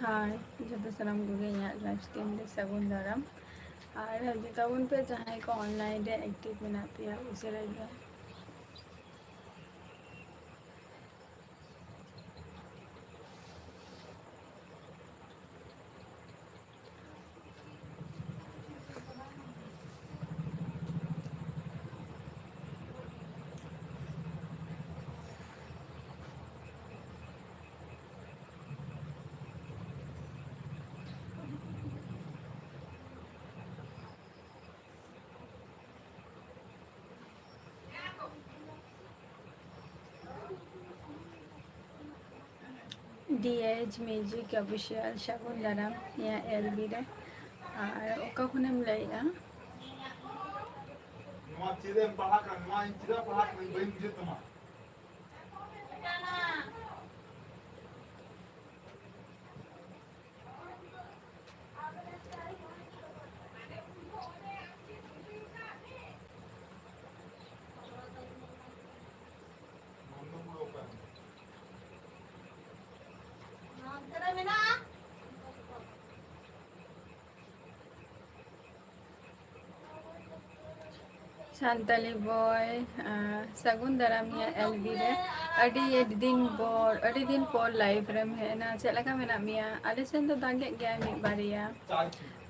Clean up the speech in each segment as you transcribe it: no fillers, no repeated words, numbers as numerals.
ᱦᱟᱭ ᱡᱚᱛᱚ ᱥᱟᱱᱟᱢ ᱠᱚᱜᱮ ᱤᱧᱟᱹᱜ ᱞᱟᱭᱤᱯᱷ ᱥᱴᱟᱭᱤᱞ ᱨᱮ ᱥᱟᱹᱜᱩᱱ ᱫᱟᱨᱟᱢ ᱟᱨ ᱦᱤᱡᱩᱜ ᱛᱟᱵᱚᱱ ᱯᱮ ᱡᱟᱦᱟᱸᱭ ᱠᱚ ᱚᱱᱞᱟᱭᱤᱱ ᱨᱮ ᱮᱠᱴᱤᱵᱷ ᱢᱮᱱᱟᱜ ᱯᱮᱭᱟ ᱩᱥᱟᱹᱨᱟ ᱜᱮ DH Music Official ᱥᱟᱹᱜᱩᱱ ᱫᱟᱨᱟᱢ ᱤᱧᱟᱹᱜ LB ᱨᱮ ᱟᱨ ᱚᱠᱟ ᱠᱷᱚᱱᱮᱢ ᱞᱟᱹᱭᱮᱜᱼᱟ? ᱱᱚᱣᱟ ᱪᱮᱫ ᱮᱢ ᱯᱟᱲᱦᱟᱜ ᱠᱟᱱᱟ? ᱱᱚᱣᱟ ᱤᱧ ᱪᱮᱫᱟᱜ ᱯᱟᱲᱦᱟᱜ ᱠᱟᱱᱟᱧ ᱵᱟᱹᱧ ᱵᱩᱡᱷᱟᱹᱣ ᱛᱟᱢᱟ? ᱥᱟᱱᱛᱟᱞᱤ ᱵᱚᱭ ᱥᱟᱹᱜᱩᱱ ᱫᱟᱨᱟᱢ ᱤᱧᱟᱹᱜ LB ᱨᱮ ᱟᱹᱰᱤ ᱫᱤᱱ ᱯᱚᱨ ᱞᱟइव ᱨᱮᱢ ᱦᱮᱡ ᱮᱱᱟ ᱪᱮᱫ ᱞᱮᱠᱟ ᱢᱮᱱᱟᱜ ᱢᱮᱭᱟ? ᱟᱞᱮ ᱥᱮᱱ ᱫᱚ ᱫᱟᱜᱮᱜ ᱜᱮᱭᱟᱭ ᱢᱤᱫ ᱵᱟᱨᱭᱟ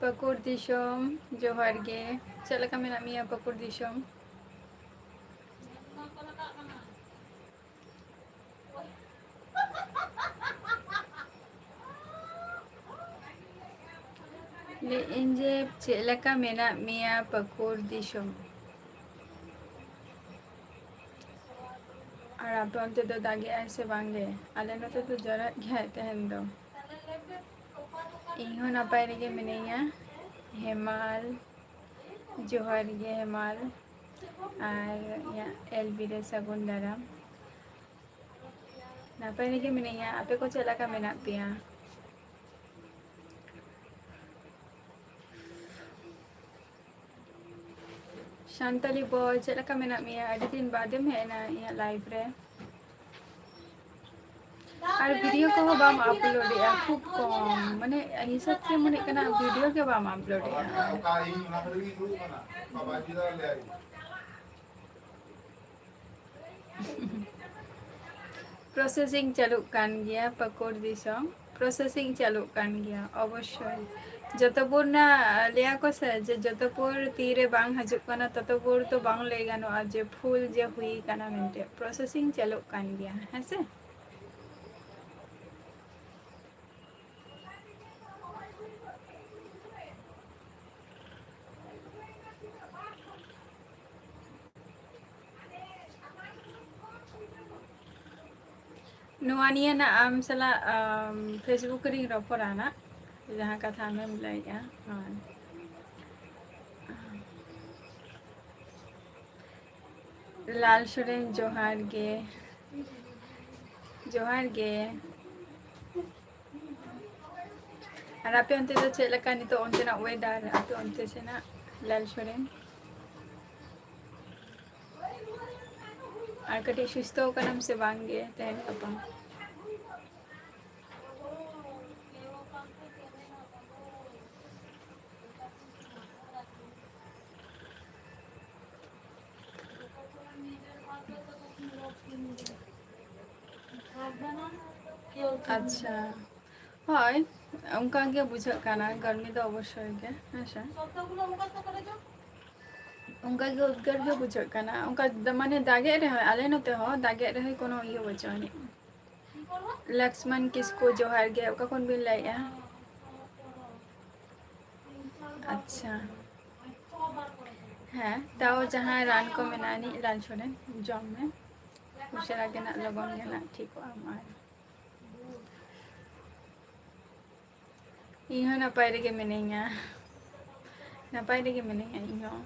ᱯᱟᱹᱠᱩᱲ ᱫᱤᱥᱚᱢ ᱡᱚᱦᱟᱨ ᱜᱮ ᱪᱮᱫ ᱞᱮᱠᱟ ᱢᱮᱱᱟᱜ ᱢᱮᱭᱟ ᱯᱟᱹᱠᱩᱲ ᱫᱤᱥᱚᱢ? ᱞᱟᱹᱭᱮᱫ ᱟᱹᱧ ᱡᱮ ᱪᱮᱫ ᱞᱮᱠᱟ ᱢᱮᱱᱟᱜ ᱢᱮᱭᱟ ᱯᱟᱹᱠᱩᱲ ᱫᱤᱥᱚᱢ? ᱟᱨ ᱟᱯᱮ ᱚᱱᱛᱮ ᱫᱚ ᱫᱟᱜᱮᱜᱼᱟᱭ ᱥᱮ ᱵᱟᱝᱜᱮ? ᱟᱞᱮ ᱱᱚᱛᱮ ᱫᱚ ᱡᱚᱨᱚᱜ ᱜᱮᱭᱟᱭ ᱛᱮᱦᱮᱧ ᱫᱚ ᱤᱧ ᱦᱚᱸ ᱱᱟᱯᱟᱭ ᱨᱮᱜᱮ ᱢᱤᱱᱟᱹᱧᱟ ᱦᱮᱢᱟᱞ ᱡᱚᱦᱟᱨ ᱜᱮ ᱦᱮᱢᱟᱞ ᱟᱨ ᱤᱧᱟᱹᱜ LB ᱨᱮ ᱥᱟᱹᱜᱩᱱ ᱫᱟᱨᱟᱢ ᱱᱟᱯᱟᱭ ᱨᱮᱜᱮ ᱢᱤᱱᱟᱹᱧᱟ ᱟᱯᱮ ᱠᱚ ᱪᱮᱫ ᱞᱮᱠᱟ ᱢᱮᱱᱟᱜ ᱯᱮᱭᱟ? ᱥᱟᱱᱛᱟᱞᱤ ᱵᱚᱭ ᱪᱮᱫ ᱞᱮᱠᱟ ᱢᱮᱱᱟᱜ ᱢᱮᱭᱟ? ᱟᱹᱰᱤ ᱫᱤᱱ ᱵᱟᱫᱮᱢ ᱦᱮᱡ ᱮᱱᱟ ᱤᱧᱟᱹᱜ ᱞᱟइफ ᱨᱮ ᱟᱨ ᱵᱷᱤᱰᱤᱭᱳ ᱠᱚᱦᱚᱸ ᱵᱟᱢ ᱟᱯᱞᱳᱰᱮᱜᱼᱟ ᱠᱷᱩᱵ ᱠᱚᱢ ᱢᱟᱱᱮ ᱦᱤᱥᱟᱹᱵ ᱛᱮ ᱢᱚᱱᱮᱜ ᱠᱟᱱᱟ ᱵᱷᱤᱰᱤᱭᱳ ᱜᱮ ᱵᱟᱢ ᱟᱯᱞᱳᱰᱮᱜᱼᱟ ᱯᱨᱚᱥᱮᱥᱤᱝ ᱪᱟᱹᱞᱩᱜ ᱠᱟᱱ ᱜᱮᱭᱟ ᱯᱟᱹᱠᱩᱲ ᱫᱤᱥᱚᱢ ᱯᱨᱚᱥᱮᱥᱤᱝ ᱪᱟᱹᱞᱩᱜ ᱠᱟᱱ ᱜᱮᱭᱟ ᱚᱵᱚᱥᱥᱳᱭ ᱡᱚᱛᱚᱯᱩᱨ ᱞᱟᱹᱭᱟ ᱠᱚ ᱥᱮ ᱡᱮ ᱡᱚᱛᱚᱯᱩᱨ ᱛᱤᱨᱮ ᱵᱟᱝ ᱦᱤᱡᱩᱜ ᱠᱟᱱᱟ ᱛᱚᱛᱚᱯᱩᱨ ᱫᱚ ᱵᱟᱝ ᱞᱟᱹᱭ ᱜᱟᱱᱚᱜᱼᱟ ᱡᱮ ᱯᱷᱩᱞ ᱡᱮ ᱦᱩᱭ ᱠᱟᱱᱟ ᱢᱮᱱᱛᱮ ᱯᱨᱚᱥᱮᱥᱤᱝ ᱪᱟᱹᱞᱩᱜ ᱠᱟᱱ ᱜᱮᱭᱟ ᱦᱮᱸᱥᱮ ᱱᱚᱣᱟ ᱱᱤᱭᱟᱹ ᱱᱟᱜ ᱟᱢ ᱥᱟᱞᱟᱜ ᱯᱷᱮᱥᱵᱩᱠ ᱨᱤᱧ ᱨᱚᱯᱚᱲᱟ ᱱᱟᱜ ᱡᱟᱦᱟᱸ ᱠᱟᱛᱷᱟ ᱟᱢᱮᱢ ᱞᱟᱹᱭᱮᱜᱼᱟ ᱦᱳᱭ ᱞᱟᱞ ᱥᱚᱨᱮᱱ ᱡᱚᱦᱟᱨ ᱜᱮ ᱡᱚᱦᱟᱨ ᱜᱮ ᱟᱨ ᱟᱯᱮ ᱚᱱᱛᱮ ᱫᱚ ᱪᱮᱫ ᱞᱮᱠᱟ ᱱᱤᱛᱚᱜ ᱚᱱᱛᱮᱱᱟᱜ ᱳᱭᱮᱫᱟᱨ ᱟᱯᱮ ᱚᱱᱛᱮ ᱥᱮᱱᱟᱜ ᱞᱟᱞ ᱥᱚᱨᱮᱱ ᱟᱨ ᱠᱟᱹᱴᱤᱡ ᱥᱩᱥᱛᱷᱚ ᱠᱟᱱᱟᱢ ᱥᱮ ᱵᱟᱝᱜᱮ ᱛᱮᱦᱮᱧ ᱜᱟᱯᱟ ᱟᱪᱪᱷᱟ ᱦᱳᱭ ᱚᱱᱠᱟ ᱜᱮ ᱵᱩᱡᱷᱟᱹᱜ ᱠᱟᱱᱟ ᱜᱨᱟᱢᱤ ᱫᱚ ᱚᱵᱚᱥᱥᱳᱭ ᱜᱮ ᱦᱮᱸᱥᱮ ᱚᱱᱠᱟ ᱜᱮ ᱩᱫᱽᱜᱟᱹᱨ ᱜᱮ ᱵᱩᱡᱷᱟᱹᱜ ᱠᱟᱱᱟ ᱚᱱᱠᱟ ᱢᱟᱱᱮ ᱫᱟᱜᱮᱫ ᱨᱮᱦᱚᱸ ᱟᱞᱮ ᱱᱚᱛᱮ ᱦᱚᱸ ᱫᱟᱜᱮᱫ ᱨᱮᱦᱚᱸ ᱠᱳᱱᱳ ᱤᱭᱟᱹ ᱵᱟᱹᱪᱩᱜ ᱟᱹᱱᱤᱡ ᱞᱚᱠᱥᱢᱚᱱ ᱠᱤᱥᱠᱩ ᱡᱚᱦᱟᱨ ᱜᱮ ᱚᱠᱟ ᱠᱷᱚᱱ ᱵᱤᱱ ᱞᱟᱹᱭᱮᱜᱼᱟ ᱟᱪᱪᱷᱟ ᱦᱮᱸ ᱛᱟᱣ ᱡᱟᱦᱟᱸ ᱨᱟᱱ ᱠᱚ ᱢᱮᱱᱟᱜ ᱟᱹᱱᱤᱡ ᱞᱟᱞ ᱥᱚᱨᱮᱱ ᱡᱚᱢ ᱢᱮ ᱩᱥᱟᱹᱨᱟ ᱜᱮ ᱱᱟᱜ ᱞᱚᱜᱚᱱ ᱜᱮ ᱱᱟᱜ ᱴᱷᱤᱠᱚᱜ ᱟᱢ ᱟᱨ ᱤᱧ ᱦᱚᱸ ᱱᱟᱯᱟᱭ ᱨᱮᱜᱮ ᱢᱤᱱᱟᱹᱧᱟ ᱱᱟᱯᱟᱭ ᱨᱮᱜᱮ ᱢᱤᱱᱟᱹᱧᱟ ᱤᱧ ᱦᱚᱸ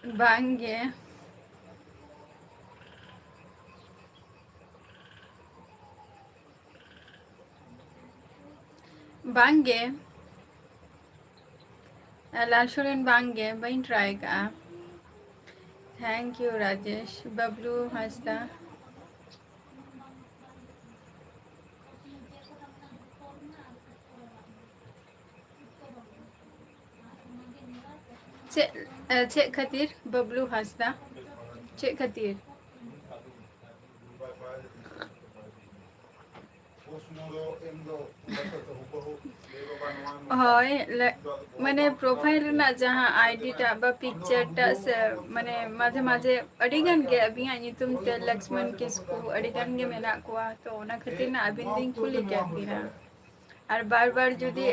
Bangge. Bangge. Lalshorin Bangge. Bain try ka. Thank you, Rajesh. Bablu Hasda. Cek khatir Bablu Hasda. Cek khatir. হয় মানে প্রোফাইল ᱨᱮᱱᱟᱜ ᱡᱟᱦᱟᱸ আইডি ᱴᱟᱜ ᱵᱟ ᱯᱤᱠᱪᱟᱨ ᱴᱟᱜ ᱥᱮ ᱢᱟᱱᱮ ᱢᱟঝে ᱢᱟঝে ᱟᱹᱰᱤ ᱜᱟᱱ ᱜᱮ ᱟᱹᱵᱤᱱᱟᱜ ᱧᱩᱛᱩᱢ ᱛᱮ ᱞᱚᱠᱥᱢᱚᱱ ᱠᱤᱥᱠᱩ ᱟᱹᱰᱤ ᱜᱟᱱ ᱜᱮ ᱢᱮᱱᱟᱜ ᱠᱚᱣᱟ ᱛᱚ ᱚᱱᱟ ᱠᱷᱟᱹᱛᱤᱨ ना ᱟᱹᱵᱤᱱ ᱫᱚᱧ ᱠᱩᱞᱤ ᱠᱮᱫ ᱵᱤᱱᱟ আর বারবার যদি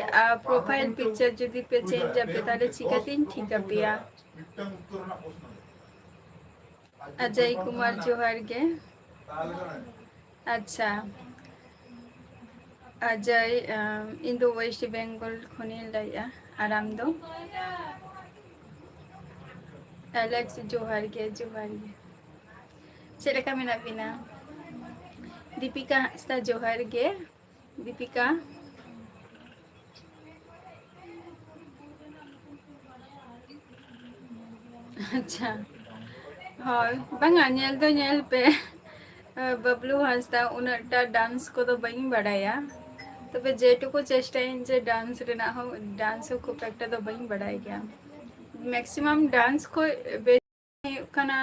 প্রোফাইল পিকচার যদি পে চেঞ্জ আপে তাহলে চিকাতেই ঠিক আপিয়া অজয় কুমার জোহার গে আচ্ছা अजय इन दो वेस्ट बेंगल खनि लैया आराम दो एलेक्स जोहार गे चेक लेका मेना बिना दीपिका हंसदा जोहार गे दीपिका अच्छा हाँ बांगा नेल दो नेल पे बबलू हंसदा उनटा डांस को तो बई बड़ाया तबे जेटुकु चेष्टाइन जे डांस रेना हो डांस को खूब एकटा तो बई बड़ाय गया मैक्सिमाम डांस को kana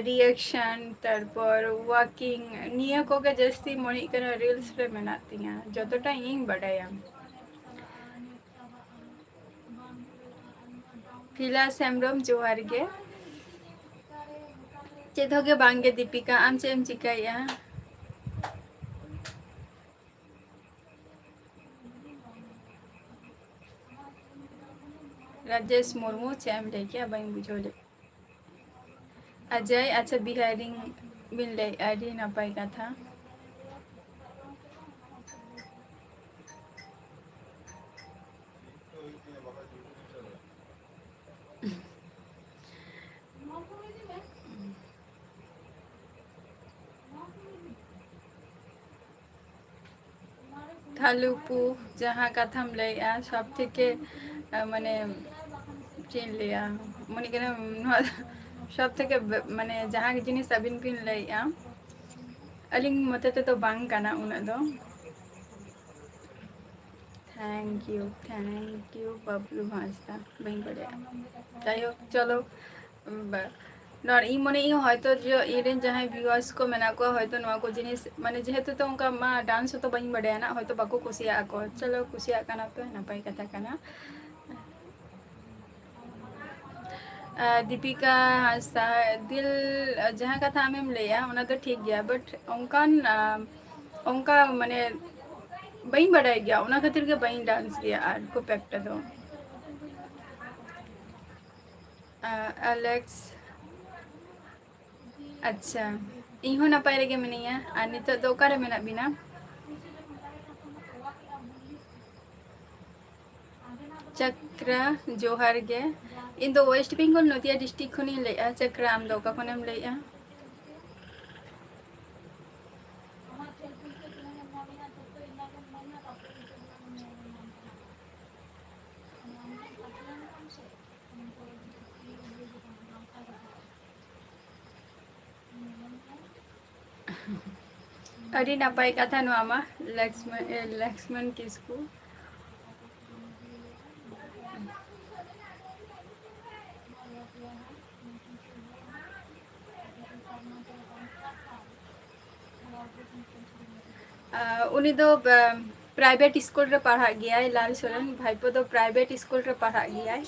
रिएक्शन तारपर वाकिंग निया को के जस्ती मणि kana रील्स रे मेनात तिया जतटा इन बड़ाया फिला सेमरम जोहार गे चेदोगे बांगे दीपिका आम चेम चिकाया राजेश मुर्मू चेम लेके बाई बुझोले अजय अच्छा बिहारी बिन ले आडी नापाई कथा थालुपू जहाँ कथम लैया सब थेके माने चेन लिया मने केना सब थेके माने जहाँ जिनिस अबिन बिन लैया अलिंग मते तो बांग काना उना दो थैंक यू बबलू हांसदा बई बड़े जाइयो चलो नर इ मने इ হয়তো যে ইরেন जहां ভিউয়ার্স को मेना को হয়তো नवा को जिनिस माने जेहेतु तो उनका मा डांस तो बई बड़े ना হয়তো बाको कुसिया को चलो कुसिया काना पे नापाई कथा काना दीपिका हांसदा दिल जहां कथा आमेम लेया उना तो ठीक गया बट उनकान उनका माने बई बड़ाय गया उना खातिर के बई डांस गया आर को पैक्टा दो एलेक्स अच्छा इहो नपाय रेगे मिनिया आ नितो दो कारे मेना बिना चक्रा जोहार गे इन दो वेस्ट बेंगल नदिया डिस्ट्रिक्ट खनि लेया चक्रा आम दो का खनेम लेया अड़ी नापाय कथा नो आमा लक्ष्मण किसकु उनी दो प्राइवेट स्कूल रे पढ़ा गया लाल सोरेन भाईपो दो प्राइवेट स्कूल रे पढ़ा गया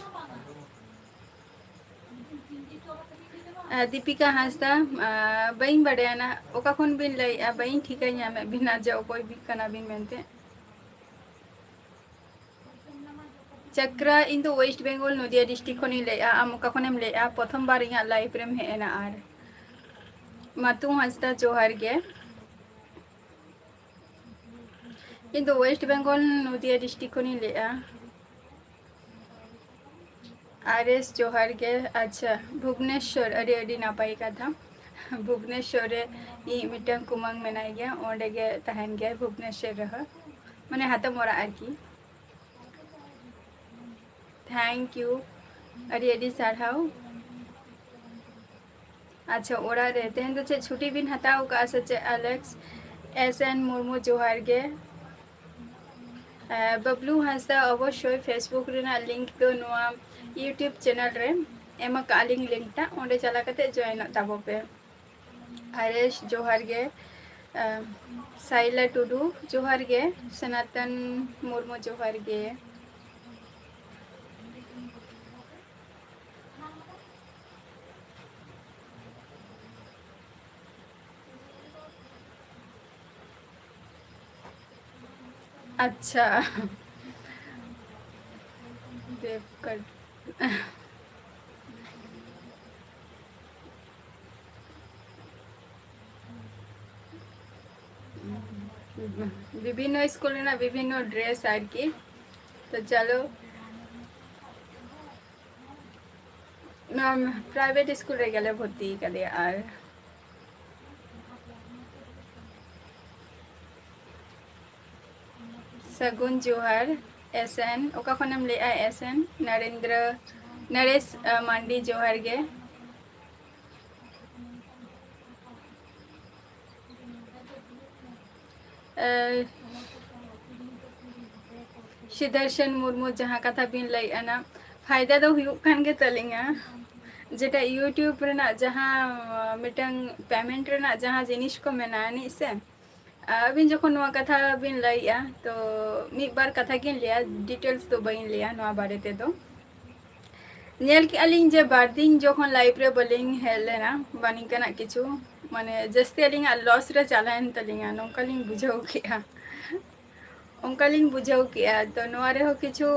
दीपिका हांसदा बई बड़े ना ओका खन बिन लई बई ठीक है मैं बिना जो कोई भी कना बिन मेनते चक्रा इन दो वेस्ट बेंगल नदिया डिस्ट्रिक्ट खनि लई आम ओका खनेम लई प्रथम बार इहा लाइव रेम हेना आर मातु हांसदा जोहार गे इन दो वेस्ट बेंगल नदिया डिस्ट्रिक्ट खनि लई आरएस जोहार गे अच्छा भुवनेश्वर अड़ी अड़ी नापाई कथा भुवनेश्वर रे मिटन कुमांग मेनाय गया ओंडे गे तहन गया भुवनेश्वर रह माने हातम ओरा आरकी थैंक यू अड़ी अड़ी सारहाव अच्छा ओरा रे तेहन तो चे छुट्टी बिन हताव का से चे एलेक्स एसएन मुर्मू जोहार गे बबलू हासदा अवश्य फेसबुक रेना लिंक तो नुआ यूट्यूब चैनल रे एमा कालिंग लिंक ता ओंडे चला कते जॉइन ताबो पे हरेश जोहार गे साइला टुडू जोहार गे सनातन मुर्मू जोहार गे अच्छा देव कर विभिन्न स्कूल ना विभिन्न ड्रेस आर की तो चलो प्राइवेट स्कूल रे गेले भर्ती कदे आर सगुन जोहार एसएन ओका खनम ले एसएन नरेंद्र नरेश मांडी जोहार गे सुदर्शन मुर्मू जहाँ कथा बिन लई अना फायदा दो हुयुग खान गे तलिंगा जेटा यूट्यूब रेना जहाँ मिटंग पेमेंट रेना जहाँ जिनिस को मेना नि से अबिन जखन नवा कथा बिन लईया तो मिद बार कथा किन लिया डिटेल्स तो बइन लिया नवा बारे ते तो नेल के अलिंग जे बार दिन जखन लाइव रे बलिंग हेलेना बानी कना किछु माने जस्ते अलिंग लॉस रे चालान तलिंगा नोंकालिंग बुझाव किया ओंकालिंग बुझाव किया तो नवा रे हो किछु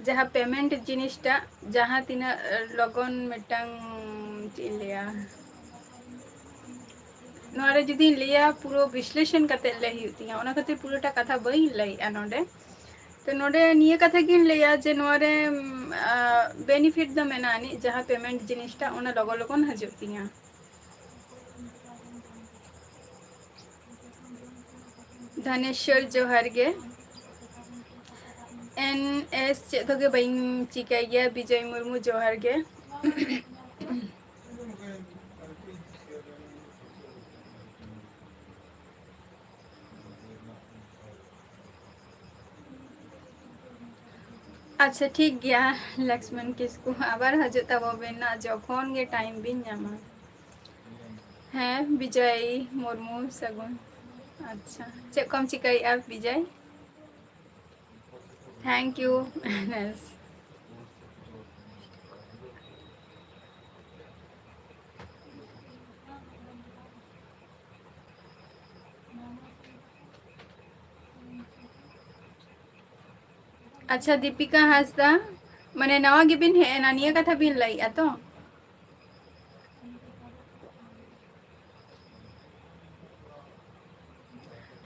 जहाँ पेमेंट जिनिसटा जहाँ तिना लगन मिटंग चिलिया नोरे जुदी लिया पूरा विश्लेषण करते ले हुतिया ओना खातिर पूराटा कथा बई लई नोडे तो नोडे निये कथा किन लिया जे नोरे बेनिफिट द मेनानी जहाँ पेमेंट जिनिसटा ओना लगो लगन हजुतिया धनेश्वर जोहार गे एनएस चेद गे बई चिकाई गया विजय मुर्मू जोहार गे अच्छा ठीक गया लक्ष्मण किसको आबार हजुता बबेना जखन गे टाइम बिन जामा हैं विजय मुर्मू सगुन अच्छा चेक कम चिकाई आप विजय थैंक यू अच्छा दीपिका हासदा मने नवा गिबिन है नानिया कथा बिन लाई तो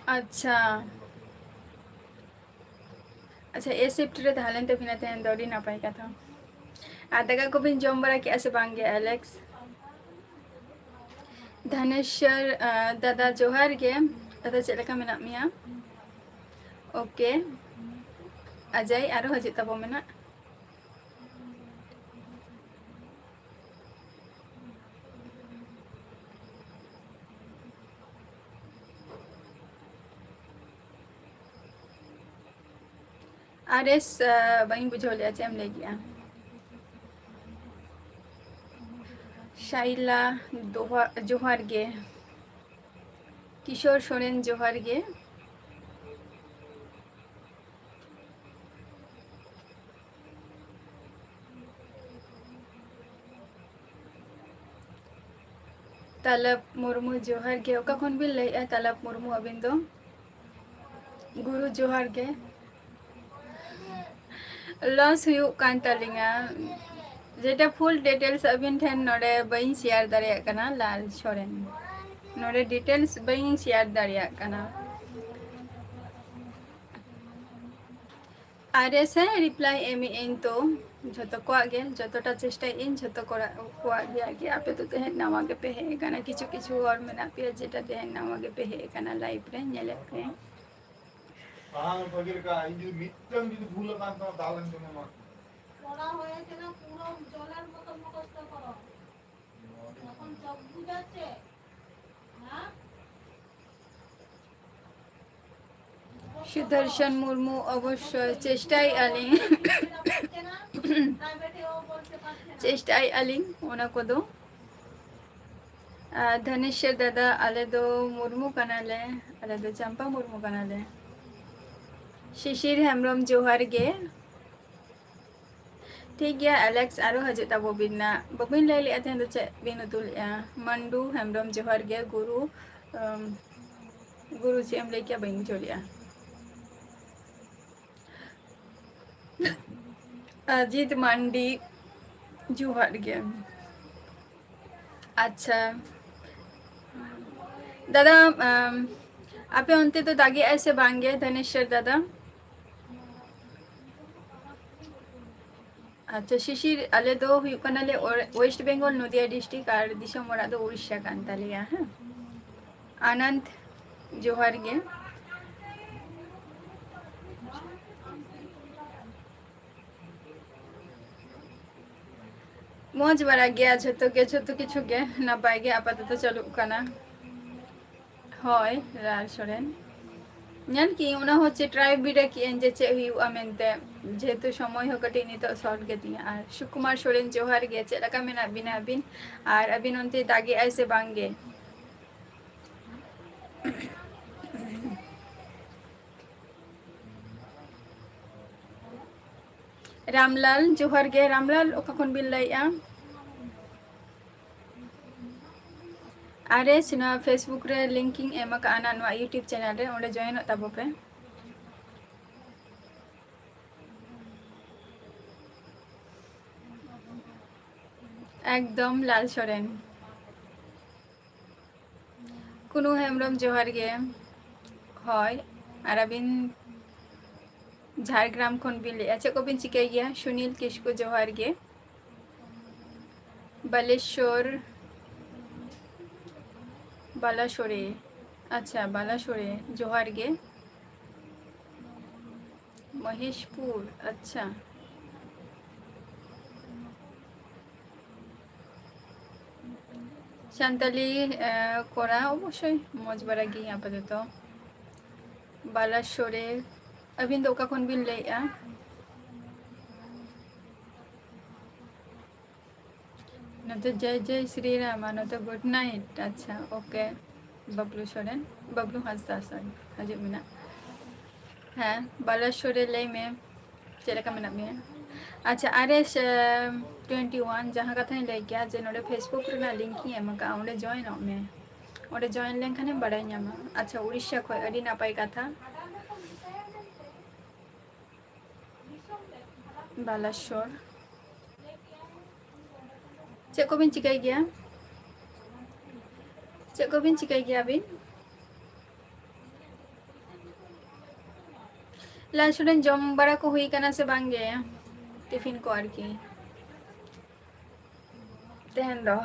अच्छा अच्छा ए शिफ्ट रे ताहलेन तो बिना तेन दौड़ी ना पाई कथा आ दगा को बिन जम बरा के ऐसे बांगे एलेक्स धनेश्वर दादा जोहार गे दादा चलका मेना मिया ओके अजय आरो हजु तबो मेना आरएस बइन बुझोले अच्छे हम ले गया शाइला जोहार गे किशोर सोरेन जोहार गे तालब मुर्मू जोहार गे ओका खन बिन लई तालब मुर्मू अबिन दो गुरु जोहार गे लॉस हुयुग कान तालिंगा जेटा फुल डिटेल्स अबिन ठेन नोडे बइन शेयर दारिया कना लाल सोरेन नोडे डिटेल्स बइन शेयर दारिया कना आरएस है रिप्लाई एमी इन तो झतो कोआगे जतोटा चेष्टा इन झतो कोआगे आगे आपे तो तेहन नवा गे पे हे गाना किछु किछु और मेना पे जेटा तेहन नवा गे पे हे गाना लाइव रे नेले पे हाँ पगेर का इंजु मिट्टम যদি ভুল কান তো দালেন জন্য মা পড়া হয়েছে না পুরো জলের মতো মুখস্থ করো এখন চোখ বুঝাচ্ছে হ্যাঁ সুদর্শন মুর্মু অবশ্যই চেষ্টাই আলিং প্রাইভেটেও বলতে পারছে না চেষ্টাই আলিং ওনা কোদো धनेश्वर दादा आले दो मुर्मू कनाले आले दो चंपा मुर्मू कनाले शिशिर हेम्ब्रम जोहार गे ठीक गया एलेक्स आरो हजे ताबो बिना बबिन ले ले अथेन चे बिनु तुल मंडू हेम्ब्रम जोहार गे गुरु चे हम ले क्या बइन चलिया अजीत मंडी जोहार गे अच्छा दादा आपे अंते तो दागे ऐसे बांगे धनेश्वर दादा अच्छा शिशिर आले दो हुकनाले वेस्ट बेंगल नदिया डिस्ट्रिक्ट और दिसम मोरा दो उड़ीसा कान तालिया हाँ आनंद जोहार गे मौज बड़ा गया झतो किछु गे नपाय गे आपातत चालू काना হয় রাল সরেন জান কি ওনা হচ্ছে ট্রাইব বিডে কি এন যে চে হুইউয়া মেনতে যেহেতু সময় হোক কাটি নিত শর্ট গে দিয়া আর সুকুমার সরেন জোহার গে চে লাকা মেনা বিনা বিন আর আবিন অন্তে দাগে আইসে বাঙ্গে রামলাল জোহার গে রামলাল কখন বিল লাইয়া अरे सिना फेसबुक रे लिंकिंग एम का आना नो यूट्यूब चैनल रे ओंडे जॉइन ताबो पे एकदम लाल सोरेन कुनु हेमरम जोहार गे হয় আর আবিন ঝাড়গ্রাম খন বিলে আছে কবিন চিকাই গিয়া সুনীল কিসকু জোহার গে বালেশ্বর बालासोरे अच्छा बालासोरे जोहार गे महेशपुर अच्छा शांताली कोरा अवश्य मज बड़ा गी आपातत बालासोरे अबिन दो कखन बिन लैया तो जय जय श्री राम तो गुड नाइट अच्छा ओके बबलू सोरेन बबलू हासदा सॉरी हजे मिना हाँ बालासोरे लई में चेलका मेना में अच्छा RS 21 जहाँ कथा लई गया जे नोडे फेसबुक रे लिंक ही एम का ओंडे जॉइन ऑ में ओंडे जॉइन लेन खाने बड़ा न्यामा अच्छा उड़ीसा खय अडी नापाय कथा बालासोर चेक को बिन चिकाई गया चेक को बिन चिकाई गया बिन लाल स्टूडेंट जम बड़ा को हुई कना से बांगे टिफिन को आर की तेहन रो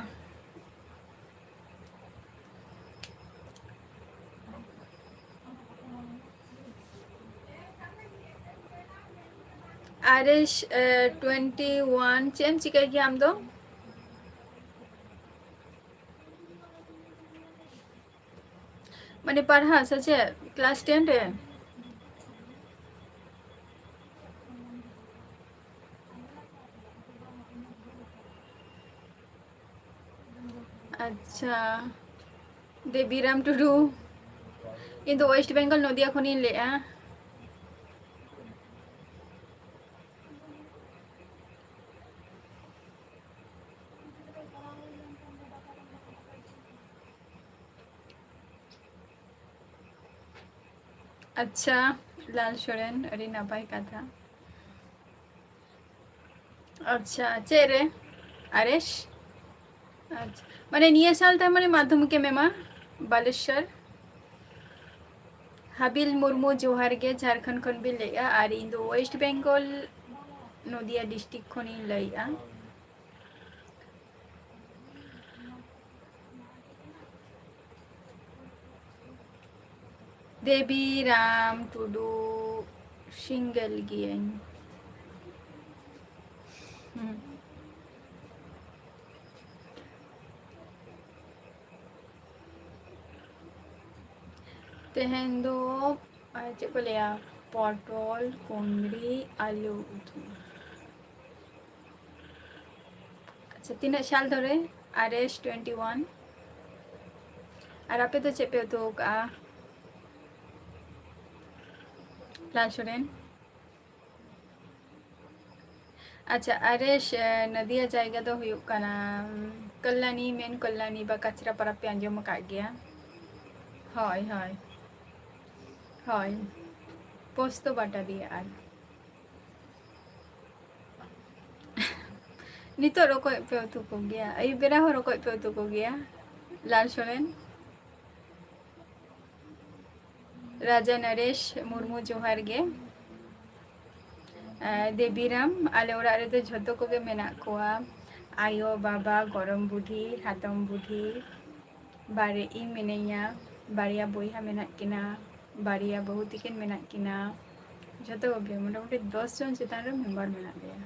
RS 21 चेम चिकाई गया हम दो मैंने पढ़ा सच है क्लास 10 रे अच्छा देवीराम टुडू इन तो वेस्ट बेंगल नदिया खनि ले अच्छा लाल सोरेन अरे नापाय कथा अच्छा चेरे आरेश अच्छा माने निये साल ता माने माध्यमिक मेमा बालेश्वर हाबिल मुर्मू जोहार गे झारखंड खन बिल लेया और इंदो वेस्ट बेंगल नदिया डिस्ट्रिक्ट खनिन लैया देवी राम टुडू सिंगल गियन तेहन दो चेक को लिया पटल कुंदरी आलू उतु अच्छा तीन साल धरे RS 21 और आपे तो चेक पे उतु का लाल सोरेन अच्छा RS नदिया जायगा दो हुयुक काना कल्याणी मेन कल्याणी बा कचरा परब पे अंजम का गया हाय हाय हाय पोस्तो बाटा दिया आर नितो रोकोय पे उतु को गया आई बेरा हो रोकोय पे उतु को गया लाल सोरेन राजा नरेश मुर्मू जोहार गे देवीराम आले ओरा रे तो झतो को गे मेना कोआ आयो बाबा गरम बुढ़ी हातम बुढ़ी बारे इ मिनैया बारिया बोइहा मेना किना बारिया बहु तिकिन मेना किना झतो को गे मोटामुटी 10 जन चेतान रे मेंबर मेना लेया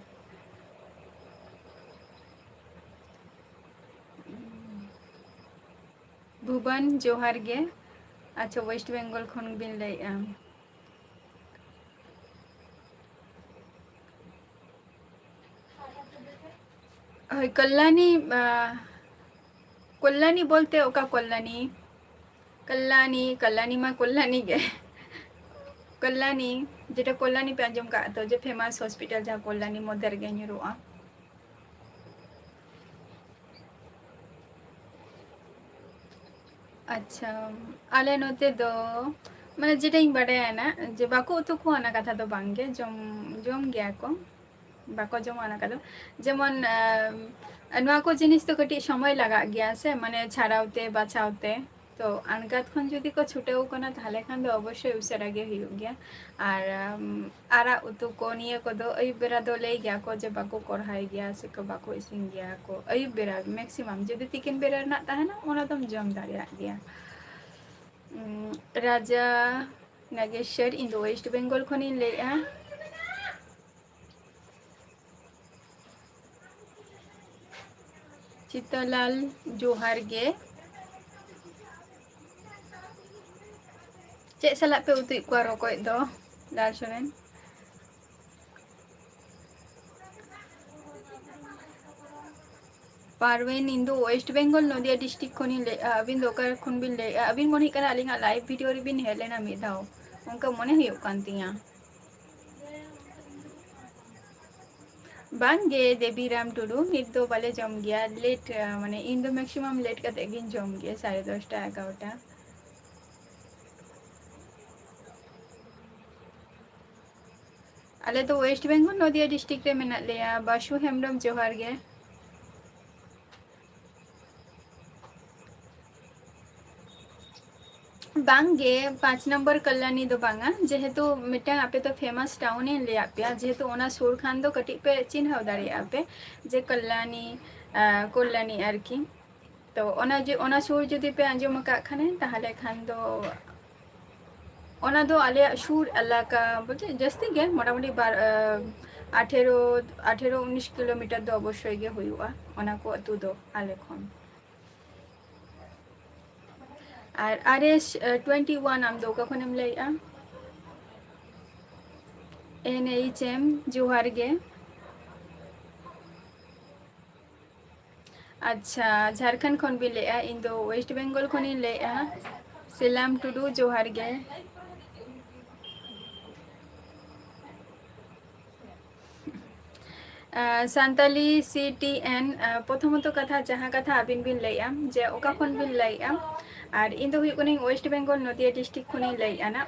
भुवन जोहार गे अच्छा वेस्ट बेंगल खन बिन लैया कल्याणी कल्याणी बोलते ओका कल्याणी कल्याणी कल्याणी मा कल्याणी गे कल्याणी जेटा कल्याणी पे आंजम का तो जे फेमस हॉस्पिटल जहाँ कल्याणी मदर गे ᱧᱩᱨᱩᱜᱼᱟ अच्छा आले नोते दो माने जेटाई बाडाया ना जे बाको उतु को ना कथा दो बांगे जम जम गया को बाको जम आना का दो जेमन नवा को जिनिस तो कटी समय लगा गया से माने छाड़ावते बाछावते तो अनगात खन जदि को छुटेव कना ताहले खान दो अवश्य उसरा गे हुयु गया और आरा उतु को निये को दो अयुब बेरा दो ले गया को जे बाको कोरहाय गया से को बाको इसिन गया को अयुब बेरा मैक्सिमम जदि तिकिन बेरा ना ताहना ओना तुम जम दाड़िया गया राजा नागेश्वर इन वेस्ट बेंगल खनिन लेया चित्तलाल जोहार गे चेक साला पे उतु को रोकोय दो लाल सोरेन पारवेन इन दो वेस्ट बेंगल नदिया डिस्ट्रिक्ट खनिन ले अबिन दोकर खन बिन ले अबिन मनि कना अलिंगा लाइव वीडियो रे बिन हेलेना मिदाव उनका मने हुयुक कान तिया बांगे देवीराम टुडू नित दो बाले जम गया लेट माने इन दो मैक्सिमम लेट कते गिन जम गया 10:30 11टा आले तो वेस्ट बेंगल नदिया डिस्ट्रिक्ट रे मेना लेया बासु हेमब्रम जोहार गे बांगे 5 नंबर कल्याणी दो बांगा जेहेतु मिटा आपे तो फेमस टाउन इन ले आपया जेहेतु ओना सुर खान दो कटी पे चिन्हाव दाड़ी आपे जे कल्याणी कल्याणी आरकी तो ओना सुर जदि पे आंजम का खाने ताहले खान दो ओना दो आले सुर इलाका बोलते जस्ती गे मोटामुटी 18-19 किलोमीटर दो अवश्य गे हुयुआ ओना को अतु दो आले खन और RS 21 आम दो कखोनेम लैया NHM जोहार गे अच्छा झारखंड खन भी लैया इन दो वेस्ट बेंगल खनिन लैया सिलाम टुडू जोहार गे सान्ताली CTN प्रथमत कथा जहाँ कथा आबिन बिन लैया जे ओका खन बिन लैया और इन दो हुई कोनी वेस्ट बेंगल नदिया डिस्ट्रिक्ट खनिन लैया ना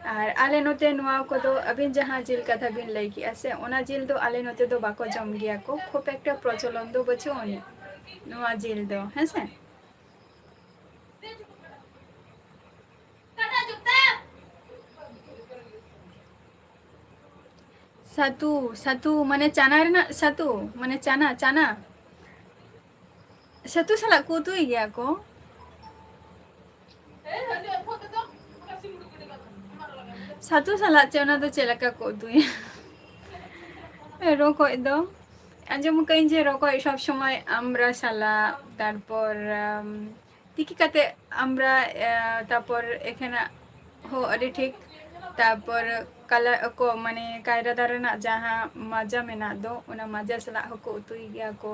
और आले नोते नुआ को दो अबिन जहाँ जिल कथा बिन लै किया से ओना जिल दो आले नोते दो बाको जम गया को खूब एकटा प्रचलन दो बचो ओनी नुआ जिल दो हैं से satu satu mana cana renak satu mana cana cana satu salak ku tu ya ko satu salak cana tu celaka ku tu ya rokok do আঞ্জম কইন যে রকয় সব সময় আমরা সালা তারপর তিকি কাতে আমরা তারপর এখানে হো আরে ঠিক তারপর কালা को माने कायरा दारना जहाँ मजा में ना दो उना मजा सला को उतुई गया को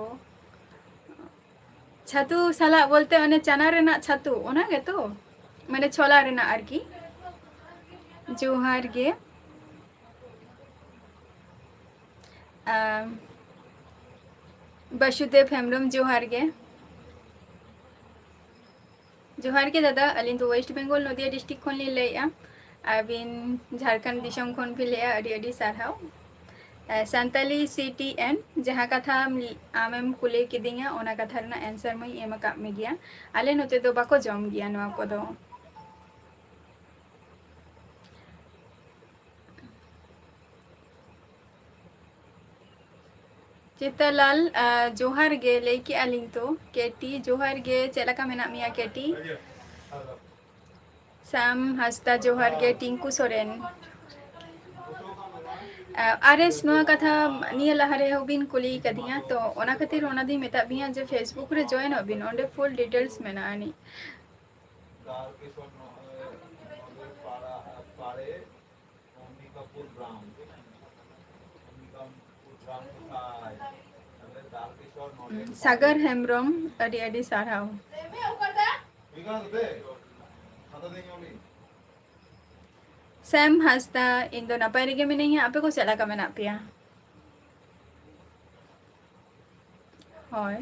छतु सला बोलते उन्हें चना रेना छतु उना गे तो माने छोला रेना आर की जोहार गे बसुदेव हेमब्रम जोहार गे जोहार गे दादा अलिन तो वेस्ट बेंगल नदिया डिस्ट्रिक्ट खन ली लैया अबिन झारखंड दिसम खन भी लैया अडी अडी सारहाव सानताली CTN जहाँ कथा आमेम कुले किदिंगा ओना कथा रना आंसर मई एम का में गया आले नोते दो बाको जम गया नवा को दो चित्तलाल जोहार गे लेकी आलिंग तो केटी जोहार गे चेलका मेना मिया केटी सैम हस्ता जोहार गे टिंकू सोरेन आरेस नोआ कथा निया लहारे होबिन कुली कदिया तो ओना खातिर ओना दी मेता बिया जे फेसबुक रे जॉइन होबिन ओंडे फुल डिटेल्स मेना आनी सागर हेमब्रम अडी अडी सारहाव सैम हस्ता इन दो नपाय रेगे में नहीं है आपे को चला का मेना पिया होय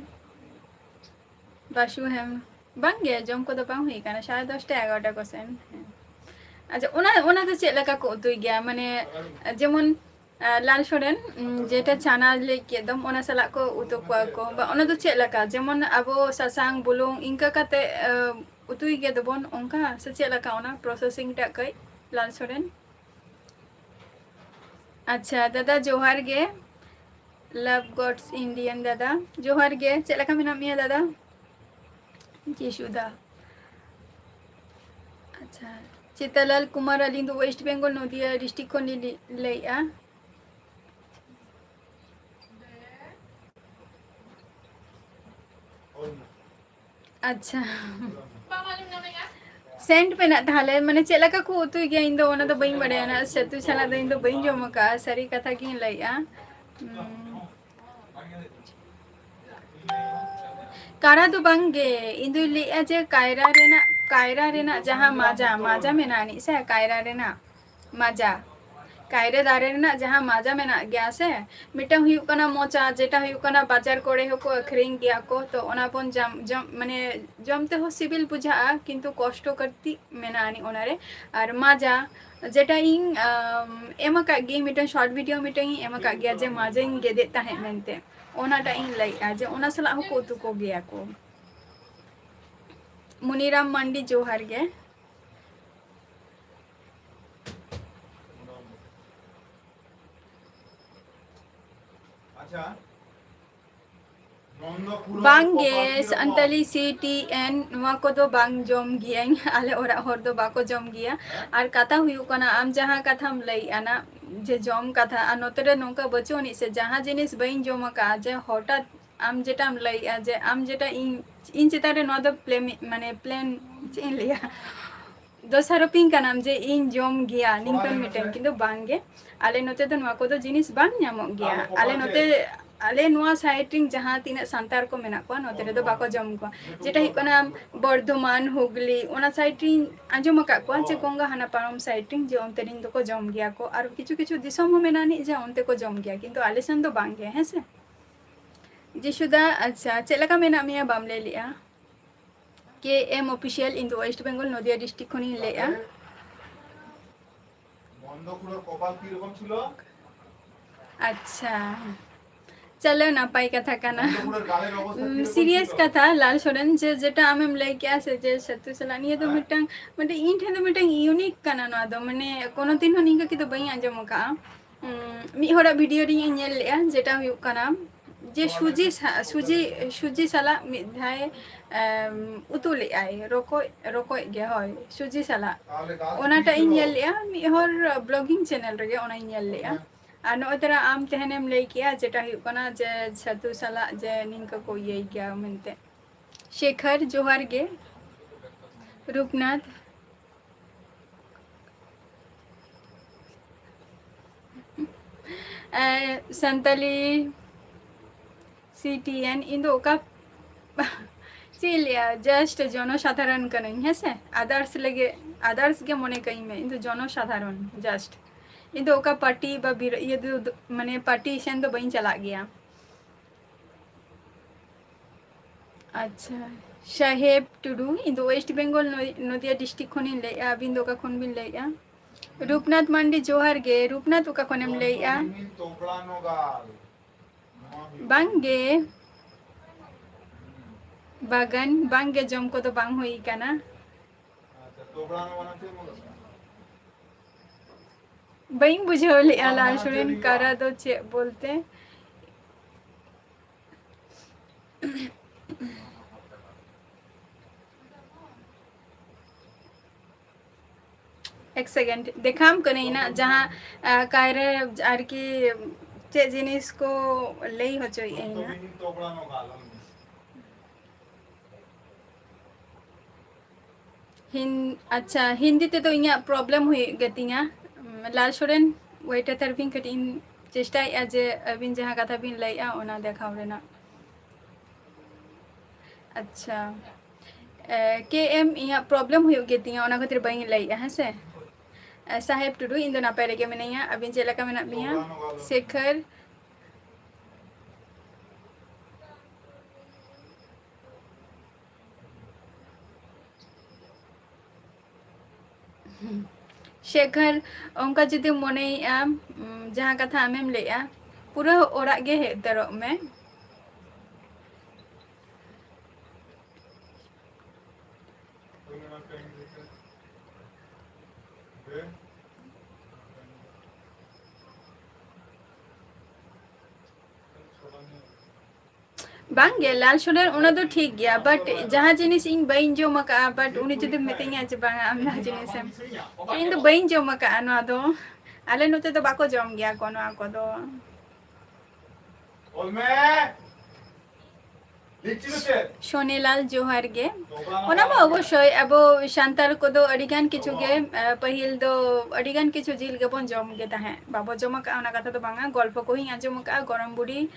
बाशु हेम बांगे जम को तो बांग हुई काना शायद 10टा 11टा को सेन अच्छा ओना तो चेला का को उतुई गया माने जेमन लाल सोरेन जेटा चाना लेके एकदम ओना सला को उतु को बा ओना तो चेला का जेमन अबो सासांग बुलुंग इनका काते उतुई गया दबन ओंका से चेला का ओना प्रोसेसिंग टा कई लाल सोरेन अच्छा दादा जोहार गे लव गॉड्स इंडियन दादा जोहार गे चेला का मेना मिया दादा यशोदा अच्छा चित्तलाल कुमार अलिंग तो वेस्ट बेंगल नदिया डिस्ट्रिक्ट को लैया अच्छा सेंट पे ना थाले माने चेला का को उतुई गया इन दो ओना तो बई बड़े ना सतु छला दो इन दो बई जम का सरी कथा की लैया कारा तो बंगे इन दो लिया जे कायरा रेना जहाँ माजा माजा में नानी से कायरा रेना माजा कायरे दारे रेना जहाँ माजा में ना गया से मिटंग हुई कना मोचा जेटा हुई कना बाजार कोड़े हो को अखरिंग गया को तो ओना पन जम माने जमते हो सिविल बुझा किंतु कष्टो करती में नानी ओनारे और माजा जेटा इन एमा का गे मिटंग शॉर्ट वीडियो मिटंग एमा का गया जे माजा इन गेदे ताहे मेनते ओनाटा इन लैया जे ओना सला हो को तु को गया को मुनीराम मंडी जोहार गे बांगे संताली CTN नुआ को तो बांग जम गया आले ओरा हर दो बाको जम गया और कथा हुई कना आम जहाँ कथाम लई आना जे जम कथा आ नोतरे नोका बचोनी से जहाँ जिनिस बइन जम का जे हठात आम जेटाम लई जे आम जेटा इन चितारे नो दो प्ले माने प्लेन चेन लिया दोसारो पिंग का नाम जे इन जम गया निंकन मिटन किंतु बांगे आले नोते तो नुआ को तो जिनिस बांग न्यामो गया आले नोते आले नुआ साइटिंग जहाँ तीना सांतार को मेना को नोते रे दो बाको जम को जेटा ही कना बर्धमान हुगली ओना साइटिंग आंजम का को जे गंगा हाना पारम साइटिंग जे ओनते रिन दो को जम गया को और किछु किछु दिसम हो मेनानी जे ओनते को जम गया किंतु आले सन तो बांगे है से जिशुदा अच्छा चेलका मेना मिया बाम ले लिया KM official in the waste Bengal Nadia district खनि लेया বন্ধকুড়ার কপাল কি রকম ছিল अच्छा चलो ना पाई कथा काना বন্ধকুড়ার গালের অবস্থা কি রকম सीरियस कथा लाल सोरेन जे जेटा आमेम लई के आसे जे सत्तु सला निये तो मिटंग माने इन ठे तो मिटंग यूनिक काना ना दो माने कोनो दिन हो निंगा की तो बई आंजम का ᱢᱤᱫ ᱦᱚᱲᱟᱜ ᱵᱷᱤᱰᱤᱭᱳ ᱨᱤᱧ ᱧᱮᱞ ᱞᱮᱜᱼᱟ ᱡᱮᱴᱟ ᱦᱩᱭᱩᱜ ᱠᱟᱱᱟ ᱡᱮ ᱥᱩᱡᱤ ᱥᱟᱞᱟᱜ ᱢᱤᱫ ᱫᱷᱟᱣ ᱩᱛᱩ ᱞᱮᱜᱼᱟᱭ ᱨᱚᱠᱚᱡ ᱜᱮ ᱦᱳᱭ ᱥᱩᱡᱤ ᱥᱟᱞᱟᱜ ᱚᱱᱟᱴᱟᱜ ᱤᱧ ᱧᱮᱞ ᱞᱮᱜᱼᱟ ᱢᱤᱫ ᱦᱚᱲ ᱵᱞᱚᱜᱤᱝ ᱪᱮᱱᱮᱞ ᱨᱮᱜᱮ ᱚᱱᱟᱧ ᱧᱮल ᱞᱮᱜᱼᱟ ᱟᱨ ᱱᱚᱜᱼᱚᱭ ᱛᱚᱨᱟ ᱟᱢ ᱛᱮᱦᱮᱧᱮᱢ ᱞᱟᱹᱭ ᱠᱮᱜᱼᱟ ᱡᱮᱴᱟ ᱦᱩᱭᱩᱜ ᱠᱟᱱᱟ ᱡᱮ ᱪᱷᱟᱹᱛᱩ ᱥᱟᱞᱟᱜ ᱡᱮ ᱱᱤᱝᱠᱟᱹ ᱠᱚ ᱤᱭᱟᱹᱭ ᱜᱮᱭᱟ ᱢᱮᱱᱛᱮ শেখর জোহার গে রূপনাথ संताली CTN इन दो का चिलिया जस्ट जनसाधारण कनाई है से आदर्श लगे आदर्श के मने कहीं में इन दो जनसाधारण जस्ट इन दो का पार्टी बा ये दो माने पार्टी सेन दो बइन चला गया अच्छा साहेब टुडू इन दो वेस्ट बेंगल नदिया डिस्ट्रिक्ट खन इन लैया अबिन दो का खन बिन लैया रूपनाथ मांडी जोहार गे रूपनाथ उका खनेम लैया बांगे बागान बांगे जम को तो बांग हुई काना बई बुझाव लैया लाल सुरेन कारा दो चे बोलते एक सेकेंड देखाम कने ना जहाँ कायरे आर की चे जिनिस को लई होचोई ना अच्छा हिंदी ते तो इኛ प्रॉब्लम हुई गतिया लाल सोरेन वेटे तरबिन कटिन चेष्टा जे अबिन जहाँ कथा बिन लैया ओना देखाव रेना अच्छा के एम इኛ प्रॉब्लम हुई गतिया ओना खातिर बई लैया है से साहेब टुडू इन दो नापाय रेगे मेनैया अबिन चेला का मेना बिया शेखर शेखर उनका जुदी मने जहाँ कथा आमेम लैया पूरा ओरा गे हे दरो में बांगे लाल सोरेन उना दो ठीक गया बट जहाँ जिनिस इन बइन जो मका बट उनी जुदी मितिंगा जे बांगा आम ना जिनिस इन दो बइन जो मका ना दो आले नोते तो बाको जम गया कोनो आको दो सोनेलाल जोहार गे ओना मा अवश्य अब शांताल को दो अडिगान किछु गे पहिल दो अडिगान किछु जिल गे बन जम गे ताहे बाबो जम का ओना कथा तो बांगा गल्प को ही आजम का गरम बुड़ी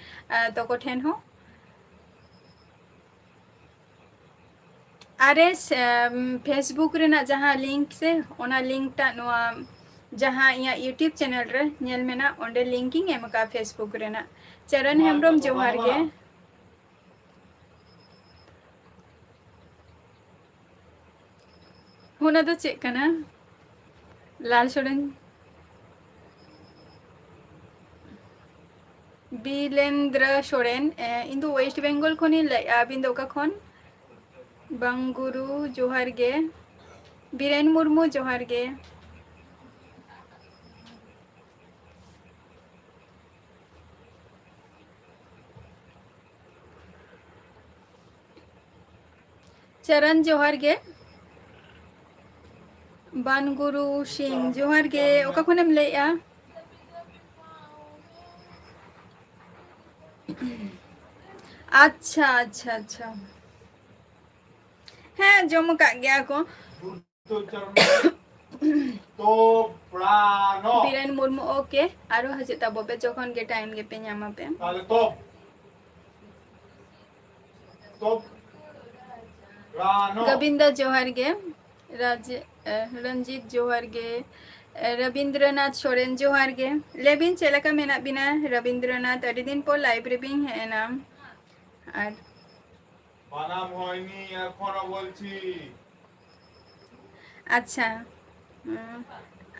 तो को ठेन हो अरे फेसबुक रेना जहाँ लिंक से ओना लिंक टा नोआ जहाँ इया यूट्यूब चैनल रे नेल मेना ओंडे लिंकिंग एम का फेसबुक रेना चरण हेम्ब्रम जोहार गे होना तो चेक कना लाल सोरेन बिलेंद्र सोरेन इन दो वेस्ट बेंगल खनि आबिन दो का खन बांगुरु जोहार गे बीरेन मुर्मू जोहार गे चरण जोहार गे बानगुरु सिंह जोहार गे ओका खनेम लैया अच्छा अच्छा अच्छा हाँ जम का गया को बीरेन मुर्मू ओके आरो हजे तब पे जखन गे टाइम गे पे ᱧᱟᱢᱟ पे गोविंदा जोहार गे रंजीत जोहार गे रविंद्रनाथ सोरेन जोहार गे लेबिन चेलका मेना बिना रविंद्रनाथ अडी दिन पर लाइव रे बिन हेना আর বানাম হয়নি এখনো বলছি अच्छा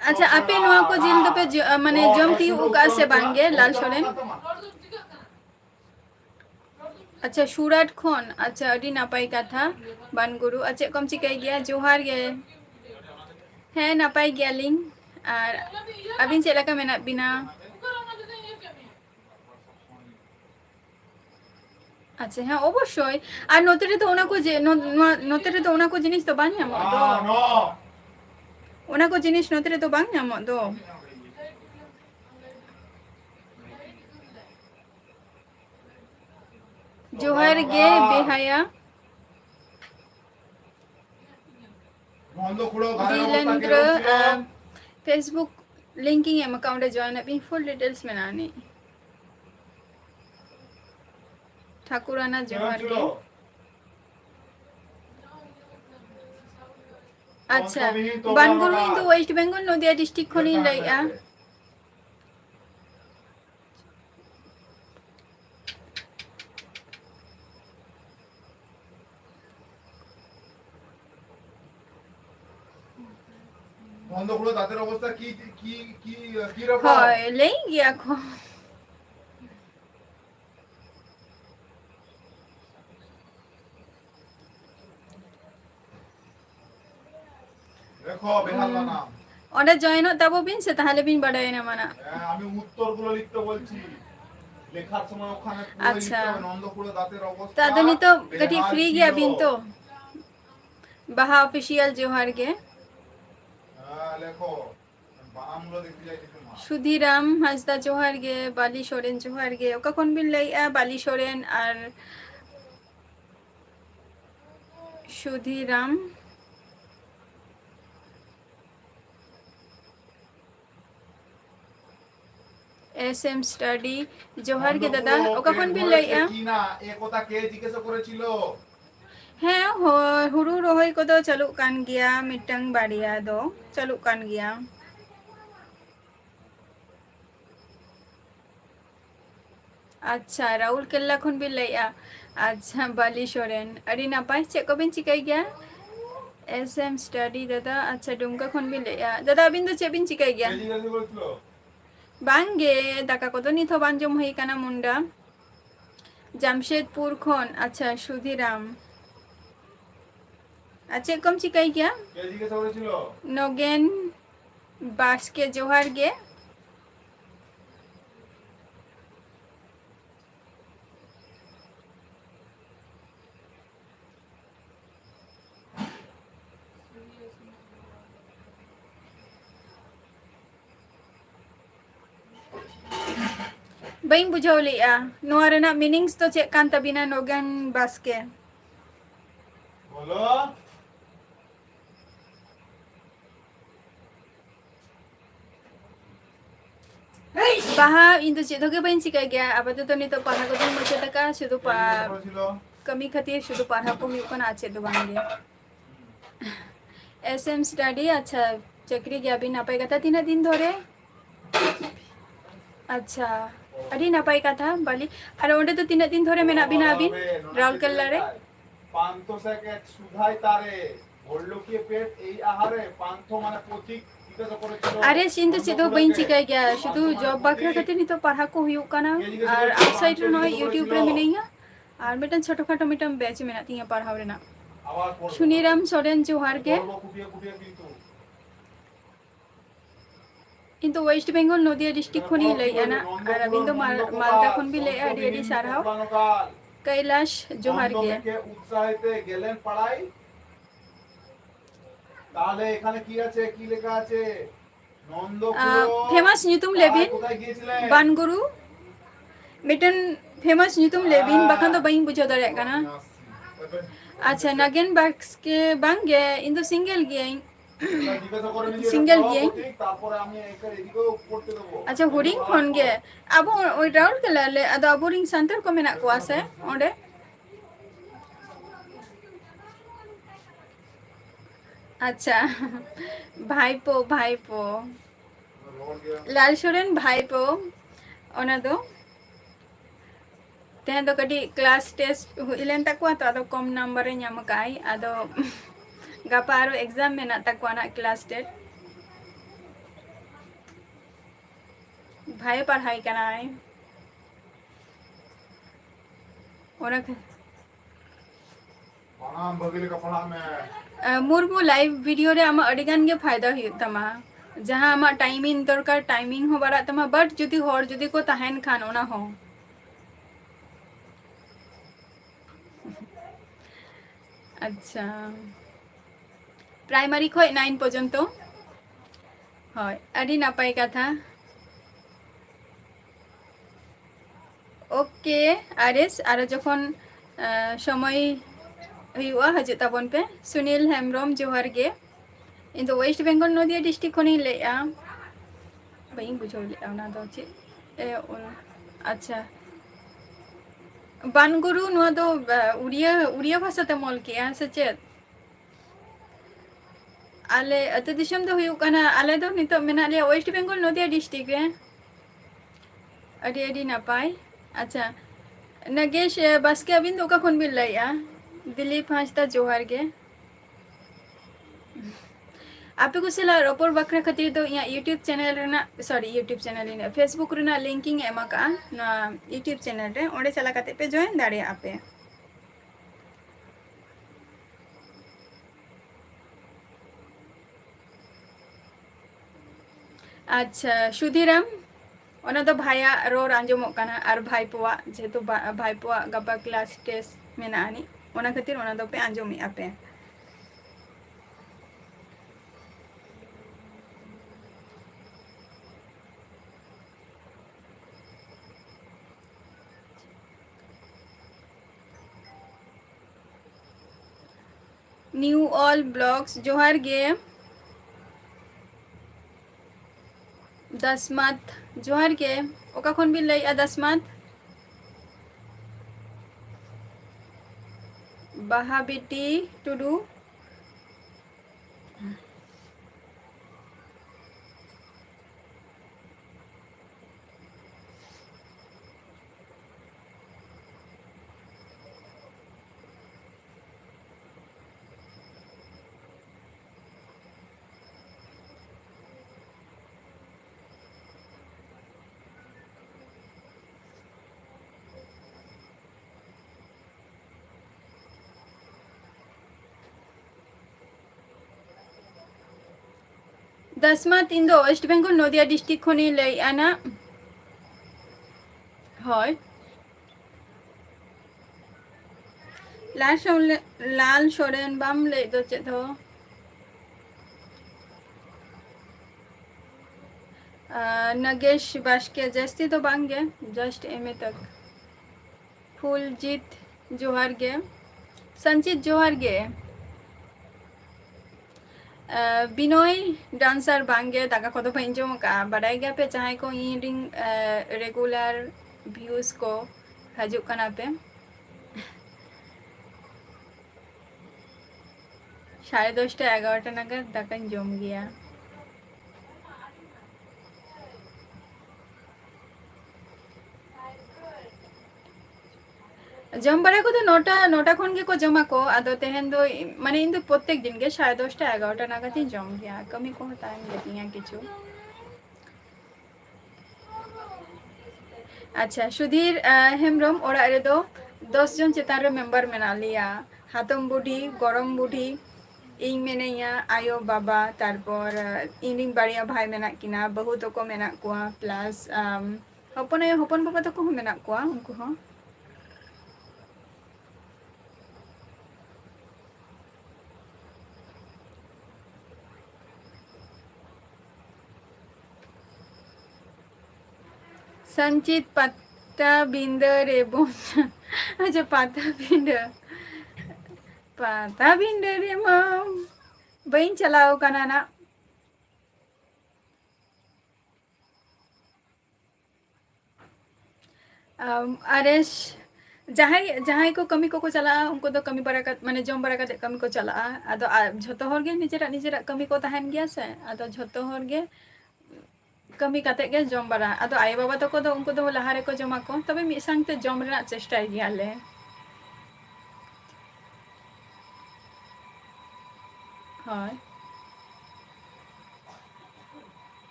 अच्छा आपे नोआ को जिल दो पे माने जमती उका से बांगे लाल सोरेन अच्छा सूरत खन अच्छा अडी नापाई कथा बानगुरु अच्छा कम चिकाई गया जोहार गे है नापाई गया लिंग और अबिन चेला का मेना बिना আচ্ছা হ্যাঁ অবশ্যই আর নতে রে তো ওনা কো যে নতে রে তো ওনা কো জিনিস তো বাং নামো তো No. ওনা কো জিনিস নতে রে তো বাং নামো তো জোহার গে বেহায়া বন্ধ খুলো ঘরের অবস্থা নীলেন্দ্র কিরকম ছিল? फेसबुक लिंकिंग एम अकाउंट ज्वाइन अभी फुल डिटेल्स में आने ठाकुराना কিরকম जोहार ছিল? गे अच्छा বন্ধবিহীন তোমরা बानगुरु বাবা। इंदु वेस्ट बेंगल नदिया डिस्ट्रिक्ट खनि लइया বন্ধ খুলো দাঁতের অবস্থা কি কি কি কি রকম? হয় লই গিয়া খো দেখো বেহাল না। ওটা জয়েন তাবো বিন সে তাহলে বিন বাড়ায় না মানা আমি উত্তরগুলো লিখতে বলছি। লেখার সময় ওখানে পুরো আচ্ছা। লিখতে হবে নন্দ খুলো দাঁতের অবস্থা। तादनी तो कटी বেহাল फ्री गया ছিল। बिन तो बाहा ऑफिशियल जोहार गे হ্যাঁ লেখো বানামগুলো দেখতে যাই কিছু না। সুধিরাম হাসদা জোহার গে বালি সোরেন জোহার গে ওকা কোন বিন লইয়া বালি সোরেন আর সুধিরাম एसएम स्टडी जोहार गे दादा ओका कोन बिन लइया কি না এ কথা কে জিজ্ঞাসা করেছিল? হ্যাঁ হুড়ু রোহই কদো চালুক কান গিয়া মিটাং বাড়িয়া দো চালুক কান গিয়া अच्छा राहुल केल्ला खन बिन लइया अच्छा बाली सोरेन अड़ी नापाय चेक को बिन चिकाई गया एसएम स्टडी दादा अच्छा डुमका खन बिन लइया दादा अबिन दो चेक बिन चिकाई गया কে জিজ্ঞাসা করেছিল? बांगे दाका को तो निथो बांजम हई काना मुंडा জামশেদপুর খন আচ্ছা সুধিরাম আচ্ছা কম চিকাই গিয়া কে জিজ্ঞাসা করেছিল? নগেন বাসকে জোহার গে bain bujaw liya nuwa na meanings to check kan tabi na nogan baske বলো baha into check doge bain chikai gaya apato nito paha ko din moche taka শুধু কে জিজ্ঞাসা করেছিল? कमी खातिर শুধু পাড়া কম ইউকন আছে তো বাংগে एसएम स्टडी अच्छा चक्री गया भी नापाई का था 3 दिन धरे अच्छा अरे नापाई का था बाली अरे ओंडे तो 3 दिन धरे मेना बिना बिन राउल केल्ला रे পান্থ স্যাকে সুধাই তারে বললো কি পেট এই আহারে পান্থ মানে প্রতীক জিজ্ঞাসা করেছিল। अरे सिंधु से तो बइन चिकाई गया शुधु जॉब बाकरा खातिर नहीं तो पढ़ा को हुई काना और आउटसाइड रे नय यूट्यूब रे मिलेगा और मिटन छोटो खाटो मिटन बैच में ना तिया पढ़ाव रे ना আবার পড়বো। सुनीराम सोरेन जोहार के পড়বো কুটিয়ে কুটিয়ে কিন্তু কিন্তু ওয়েস্ট বেঙ্গল নদিয়া ডিস্ট্রিক্ট খনি লইয়া না আর আবিন তো মালদা খন বি লইয়া আডি আডি সারহাও কৈলাশ জোহার গে নন্দকে উৎসাহিতে গেলেন পাড়াই। তাহলে এখানে কি আছে কি লেখা আছে? নন্দ फेमस न्यूतुम लेबिन কোথায় গিয়েছিলেন? बानगुरु मिटन फेमस न्यूतुम लेबिन बखन तो बइन बुझो दरे काना अच्छा नगेन बाक्स के बांगे इन तो सिंगल गे জিজ্ঞাসা করে নিয়ে সিঙ্গেল গিয়ে তারপরে আমি এখানে এদিকেও করতে দেবো। अच्छा हुडिंग खन गे अब ओइ राउल के लाले अद अबोरिंग सेंटर को मेना को आसे ओंडे अच्छा भाईपो भाईपो लाल सोरेन भाईपो ओना दो तेन तो कटी क्लास टेस्ट इलेन तक तो अदो कम नंबर रे ᱧᱟᱢ काई अदो गापा आरो एग्जाम में ना तक ना क्लास टेस्ट भाई पढ़ाई कराए ओना प्रणाम भगिल का प्रणाम है। मुर्मू लाइव वीडियो रे आमा अडिगान गे फायदा हुई तमा जहां आमा टाइमिंग दरकार टाइमिंग हो बारा तमा बट जुदी होर जुदी को तहन खान ओना हो अच्छा प्राइमारी खय 9 पर्यंत হয় আদি নাপাই কথা ओके आरेस आरो जखन समय हुआ हजू ताबन पे सुनील हेम्ब्रम जोहार गे in the waste Bengal Nadia district खनि लेया बाई बुझाव लेया ना दो चे अच्छा बानगुरु नुआ दो उड़िया उड़िया भाषा ते मॉल के से चेत आले अते दिसम दो हुयु कना आले दो नितो मेना ले वेस्ट बेंगल नदिया डिस्ट्रिक्ट रे अडी अडी नापाय अच्छा नगेश बास्के अबिन दो का खन बिल लैया दिलीप हांसदा जोहार गे आपे को सेला रपोर बकरा खातिर दो या यूट्यूब चैनल रेना सॉरी यूट्यूब चैनल इन फेसबुक रेना लिंकिंग एमा का ना यूट्यूब चैनल रे ओंडे चला काते पे जॉइन दाड़े आपे अच्छा सुधीराम ओना दो भाया रोर आंजमोक काना आर भाईपोआ जेहेतु भाईपोआ गपा क्लास टेस्ट मेना आनी ओना खातिर ओना दो पे आंजमी आपे न्यू ऑल ब्लॉग्स जोहार गे दसमत जोहार गे ओका खन बिल लैया दसमत बाहा बेटी टुडू दसमत इन दो वेस्ट बेंगल नदिया डिस्ट्रिक्ट खनि लैया ना হয় लाल सोरेन बाम ले दो चेत हो नगेश बास्के जस्ती तो बांगे जस्ट एम तक फुलजीत जोहार गे संचित जोहार गे बिनोय डांसर बांगे दाका को तो पंजो का बड़ाई गया पे चाहे को इन रेगुलर व्यूज को हजू कना पे 10:30 11টা नागाद दाकान जम गया जम बड़ा को तो नोटा खन गे को जमा को आदो तेहन दो माने इन दो प्रत्येक दिन गे 10:30 11টা नागाद ही जम गया कमी को टाइम लेतिया किछु अच्छा सुधीर हेम्ब्रम ओड़ा रे दो 10 जन चेतान रे मेंबर मेना लिया हातम बुढ़ी गरम बुढ़ी इन मेनेया आयो बाबा तारपर इन बाड़िया भाई मेना किना बहु तो को मेना कुआ प्लस हपन आयो हपन बाबा तो को मेना कुआ उनको हो संचित पत्ता बिंदर एवं अच्छा पता बिंदर रे मम बइन चलाओ कना ना आरेश जहां को कमी को चला उनको तो कमी बड़ा माने जम बड़ा कमी को चला आदो झोतो हर गे निजेरा कमी को तहन गया से आदो झोतो हर गे कमी काते गे जम बड़ा आदो आय बाबा तको दो उनको दो लहारे को जमा को तबे मि संगते जम रेना चेष्टा गियाले हाय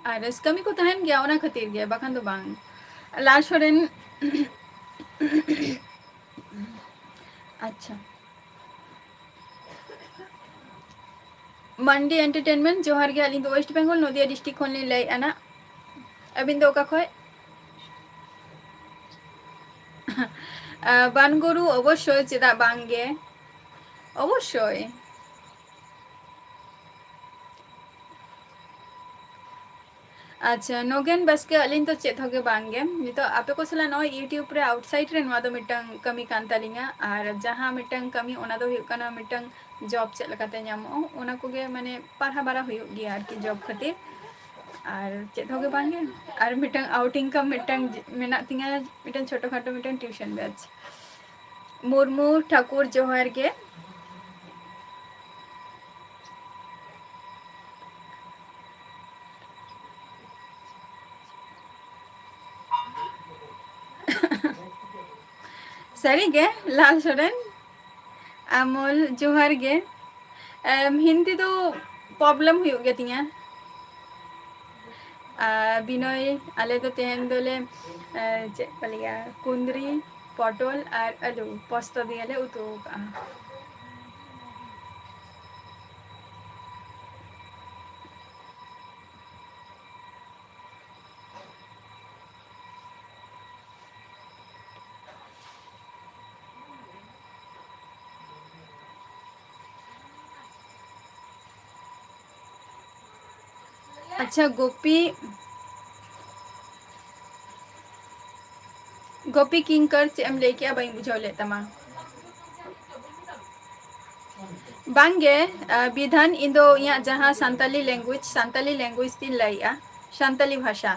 आरेस कमी को तहन गया ओना खातिर गया बाखान दो बांग लाल सोरेन अच्छा मंडी एंटरटेनमेंट जोहार गे अली वेस्ट बेंगल नदिया डिस्ट्रिक्ट खन लई आना अबिन दो का खय बानगुरु अवश्य चेदा बांगे अवश्य अच्छा नोगेन बसके अलिन तो चेत होगे बांगे नितो आपे को सला नो यूट्यूब रे आउटसाइड रे नवा दो मिटंग कमी कान तालिंगा और जहां मिटंग कमी ओना दो हुयुग काना मिटंग जॉब चेत लकाते ᱧᱟᱢᱚᱜᱼᱟ ओना कोगे माने पारहा बारा हुयुग गिया आरकी जॉब खातिर और चेत होगे बांगे और मिटंग आउटिंग का मिटंग मेना तिंगा मिटंग छोटो खाटो मिटंग ट्यूशन बैच मुर्मू ठाकुर जोहार के सरी गे लाल सोरेन अमोल जोहार गे हिंदी तो प्रॉब्लम हुयुग गे तिंगा बिनय आले तो तेहन दोले चे पलिया कुंदरी पटल और आलू पोस्तो दियाले उतु का अच्छा गोपी किंकर चे एम लेके अब बुझाव ले तमा बांगे विधान इंदो या जहां सांताली लैंग्वेज तीन लाइया सांताली भाषा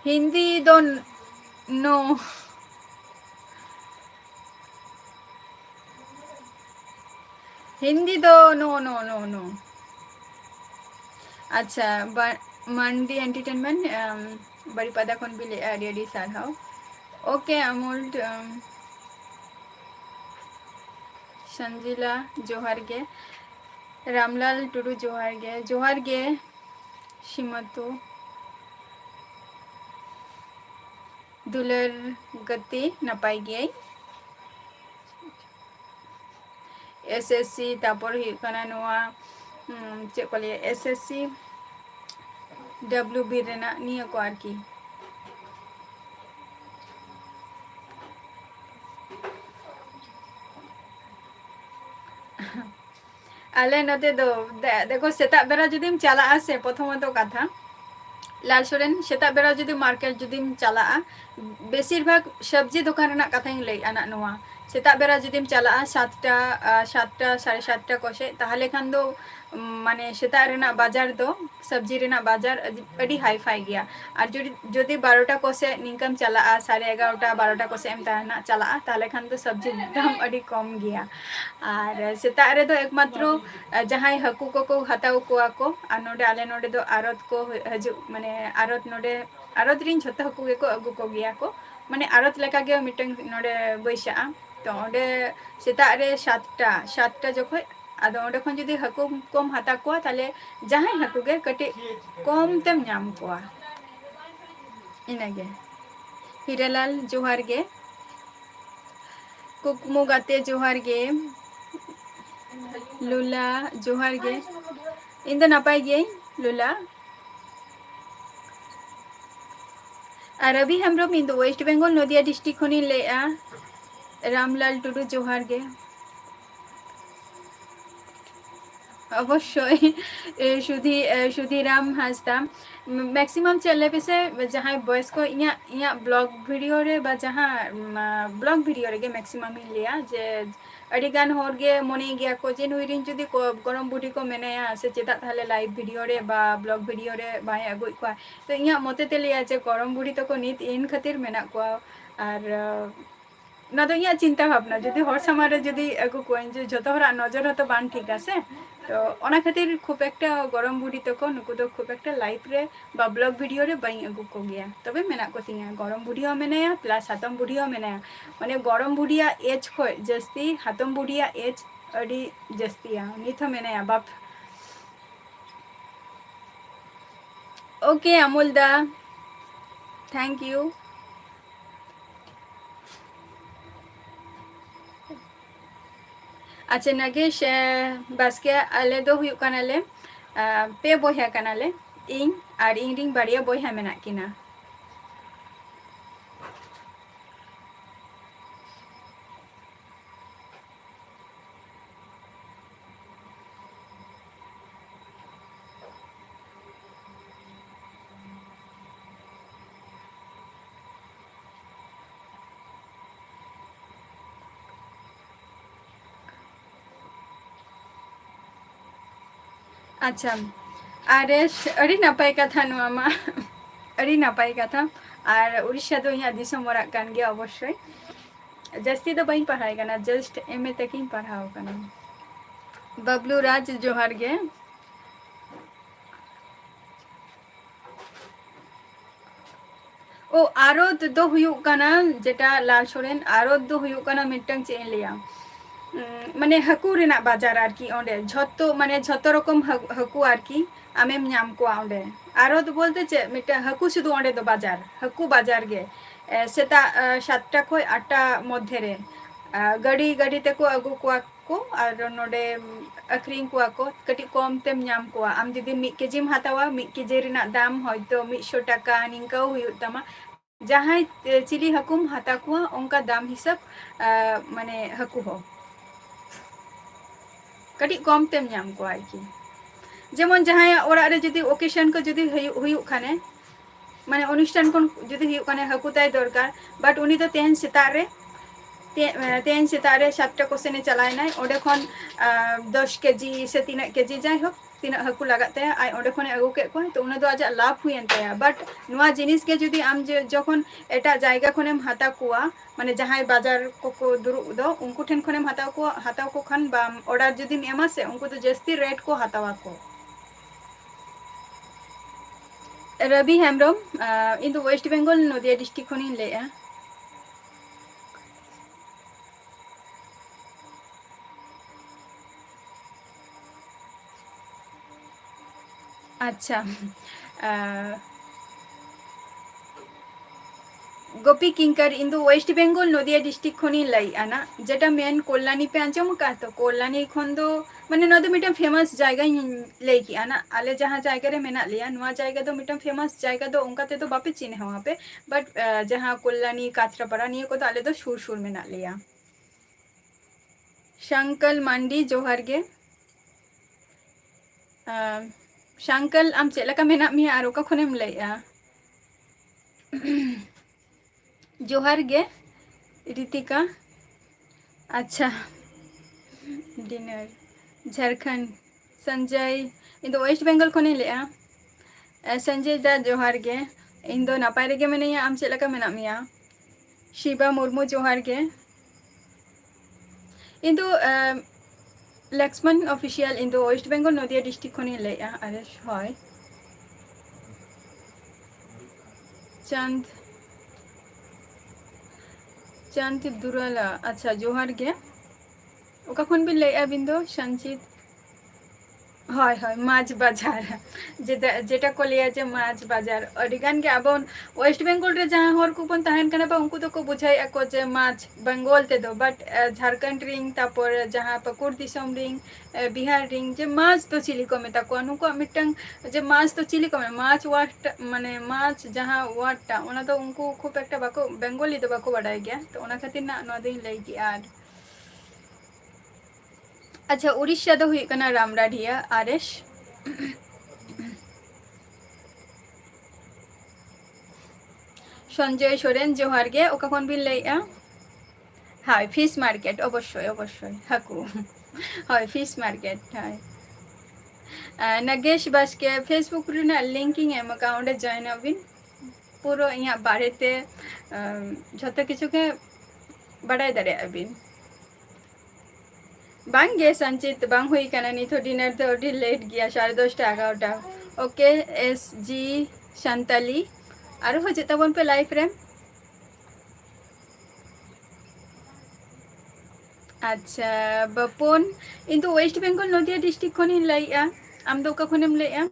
हिंदी दो नो हिंदी दो नो नो नो नो अच्छा मंडी एंटरटेनमेंट बड़ी पदा कौन भी ले आड़ी सारहाव ओके अमोल संजिला जोहार गे रामलाल टुडू जोहार गे शिमतो दुलर गति नपाई गे एसएससी तापर हिकाना नोआ चे को लिया एसएससी डब्ल्यूबी रेना निया को आरकी आले नते दो देखो सेता बेरा जुदीम चला से प्रथमत कथा लाल सोरेन सेता बेरा जुदी मार्केट जुदीम चला बेसिर भाग सब्जी दुकान रेना कथाई लई आना नोआ सेता बेरा जुदीम चला 7टा 7:30 कोसे ताहले खान दो माने सेता रेना बाजार दो सब्जी रेना बाजार अडी हाई फाई गया और जुदी 12टा कोसे निंकम चला 11:30 12टा कोसे एम ताना चला ताहले खान दो सब्जी दाम अडी कम गया और सेता रे दो एकमात्र जहां हकू को हताव कोआ को और नोडे आले नोडे दो आरत को हजु माने आरत नोडे आरत रिन झोतो हकू के को अगु को गया को माने आरत लेका गे मिटंग नोडे बैसा तो ओडे सेता रे 7टा जखो आदो ओडे खन जदी हकू कम हता को ताले जहां हकू गे कटे कम तेम नाम को इनागे हीरालाल जोहार गे कुकमु गाते जोहार गे लुला जोहार गे इन दो नपाई गे लुला और अभी हम लोग इन वेस्ट बेंगल नदिया डिस्ट्रिक्ट खनि लेआ रामलाल टुडू जोहार गे अवश्य सुधीराम हासदा मैक्सिमम चले पेसे जहां बॉयस को इया ब्लॉग वीडियो रे बा जहां ब्लॉग वीडियो रे मैक्सिमम इन लिया जे अडिगान होर गे मने गया को जे नुइरिन जुदी को गरम बुढ़ी को मेनेया से चेता थाले लाइव वीडियो रे बा ब्लॉग वीडियो रे बाय अगुई को तो इया मते ते लिया जे गरम बुढ़ी तो को नित इन खातिर मेना को और ना तो इया चिंता भावना जुदी हर समारे जुदी अगु कोइन जे जतो हरा नजर तो बान ठीक आसे तो ओना खातिर खूब एकटा गरम बुढ़ी तक नुकु दो खूब एकटा लाइव रे बा ब्लॉग वीडियो रे बाई अगु को गया तबे मेना को तिंगा गरम बुढ़ी हो मेनाया प्लस हातम बुढ़ी हो मेनाया माने गरम बुढ़िया एज खय जस्ती हातम बुढ़िया एज अडी जस्तिया निथ हो मेनाया बाप ओके अमूल दा थैंक यू अच्छा नगेश बास्के आले दो हुयुग कनाले पे बया कनाले इन ᱟᱨ ᱤᱧᱨᱤᱧ ᱵᱟᱨᱭᱟ ᱵᱚᱭᱦᱟ ᱢᱮᱱᱟᱜ ᱠᱤᱱᱟ. अच्छा आरेश अड़ी नापाय कथा नुआ मा अड़ी नापाय कथा और उड़ीसा दो यहाँ दिसम वराक कान गया अवश्य जस्ती तो बही पढ़ाई करना जस्ट एम ए तक ही पढ़ाओ करना बबलू राज जोहार गे ओ आरोद दो हुयुक काना जेटा लाल सोरेन आरोद दो हुयुक काना मिटंग चे लिया माने हकू रेना बाजार आरकी ओंडे झत्तो माने झत्तो रकम हकू आरकी आमेम नाम को ओंडे आरोद बोलते चे मिटा हकू शुधु ओंडे दो बाजार हकू बाजार गे सेता 7टा खय 8टा मध्य रे गाड़ी गाड़ी ते को अगु को और नोडे अखरिंग को कटी कम तेम नाम को आम जदि 1 केजीम हातावा 1 केजी रेना दाम हयतो 100 टाका निंका हुयुक तमा जहां चिली हकुम हाता को उनका दाम हिसाब माने हकू हो कटी कम तेम नाम को आरकी जेमन जहां ओरा रे जदि ओकेशन को जदि हुयुक खाने माने अनुष्ठान को जदि हुयुक खाने हकू ताई दरकार बट उनी तो तेहन सेता रे तेहन सेता रे 7टा कोसेने चलायनाय ओडे खन 10 केजी से 3 केजी जाय हो तीना हकू लगाते आय ओडे खने अगु के को तो उना दो आजा लाभ हुयन ताया बट नुआ जिनिस के जदि आम जखन एटा जायगा खनेम हाता कुआ माने जहां बाजार को दुरु दो उनको ठेन खनेम हाताव को खान बा ऑर्डर जदि एमा से उनको तो जस्ती रेट को हातावा को Ravi Hembram in the waste Bengal Nadia district खनि लेया अच्छा Gopi Kinkar in the waste Bengal Nadia district खनि लाई आना जेटा मेन कोल्लानी पे आंजम का तो कोल्लानी खन दो माने नदो मिटम फेमस जायगा लाई की आना आले जहां जायगा रे मेना लिया नुआ जायगा दो मिटम फेमस जायगा दो उनका ते तो बापे चिन्ह है वहां पे बट जहां कोल्लानी काचरापाड़ा निये को तो आले दो सुर सुर मेना लिया शंकल मांडी जोहार गे शंकल आम चेलका मेना मिया आर ओका खनेम लैया जोहार गे रितिका अच्छा dinner Jharkhand Sanjay in the waste Bengal खने लेया संजय दा जोहार गे इन दो नापाय रेगे मेनैया आम चेलका मेना मिया शिबा मुर्मू जोहार गे इन दो Laxman official in the waste Bengal Nadia district खने लेया अरे হয় चांद दुराला अच्छा जोहार गे ओका खन बिन लेया बिंदो संचित হয় হয় মাছ বাজার যেটা को लिया जे माछ बाजार अडिगान के अब वेस्ट बेंगल रे जहां हर को बन तहन कना बा उनको तो को बुझाई ako जे माछ बंगाल ते दो बट झारखंड रिंग तापर जहां पकुर दिसम रिंग बिहार रिंग जे माछ तो चिली को मेता को नुको मिटंग जे माछ तो चिली को माछ वाट माने माछ जहां वाटटा ओना तो उनको खूब एकटा बाको बेंगली तो बाको बडाय गया तो ओना खातिर ना नो दिन लई की आर अच्छा उड़ीसा दो हुई कना रामराढिया आरेश संजय सोरेन जोहार गे ओका कोन बिन लैया हाय फिश मार्केट अवश्य अवश्य हाकू हाय फिश मार्केट हाय नगेश बास्के फेसबुक रेना लिंकिंग एम अकाउंट जॉइन अबिन पूरा इया बारेते झोतो किछु के बडाय दारे अबिन बांगे संचित बांग हुई कना निथो डिनर तो अडी लेट गया 10:30 11टा ओके एस जी शांताली आरो हो जेता बन पे लाइफ रे अच्छा बपोन इन तो वेस्ट बेंगल नदिया डिस्ट्रिक्ट खनि लैया आम दो का खनेम लैया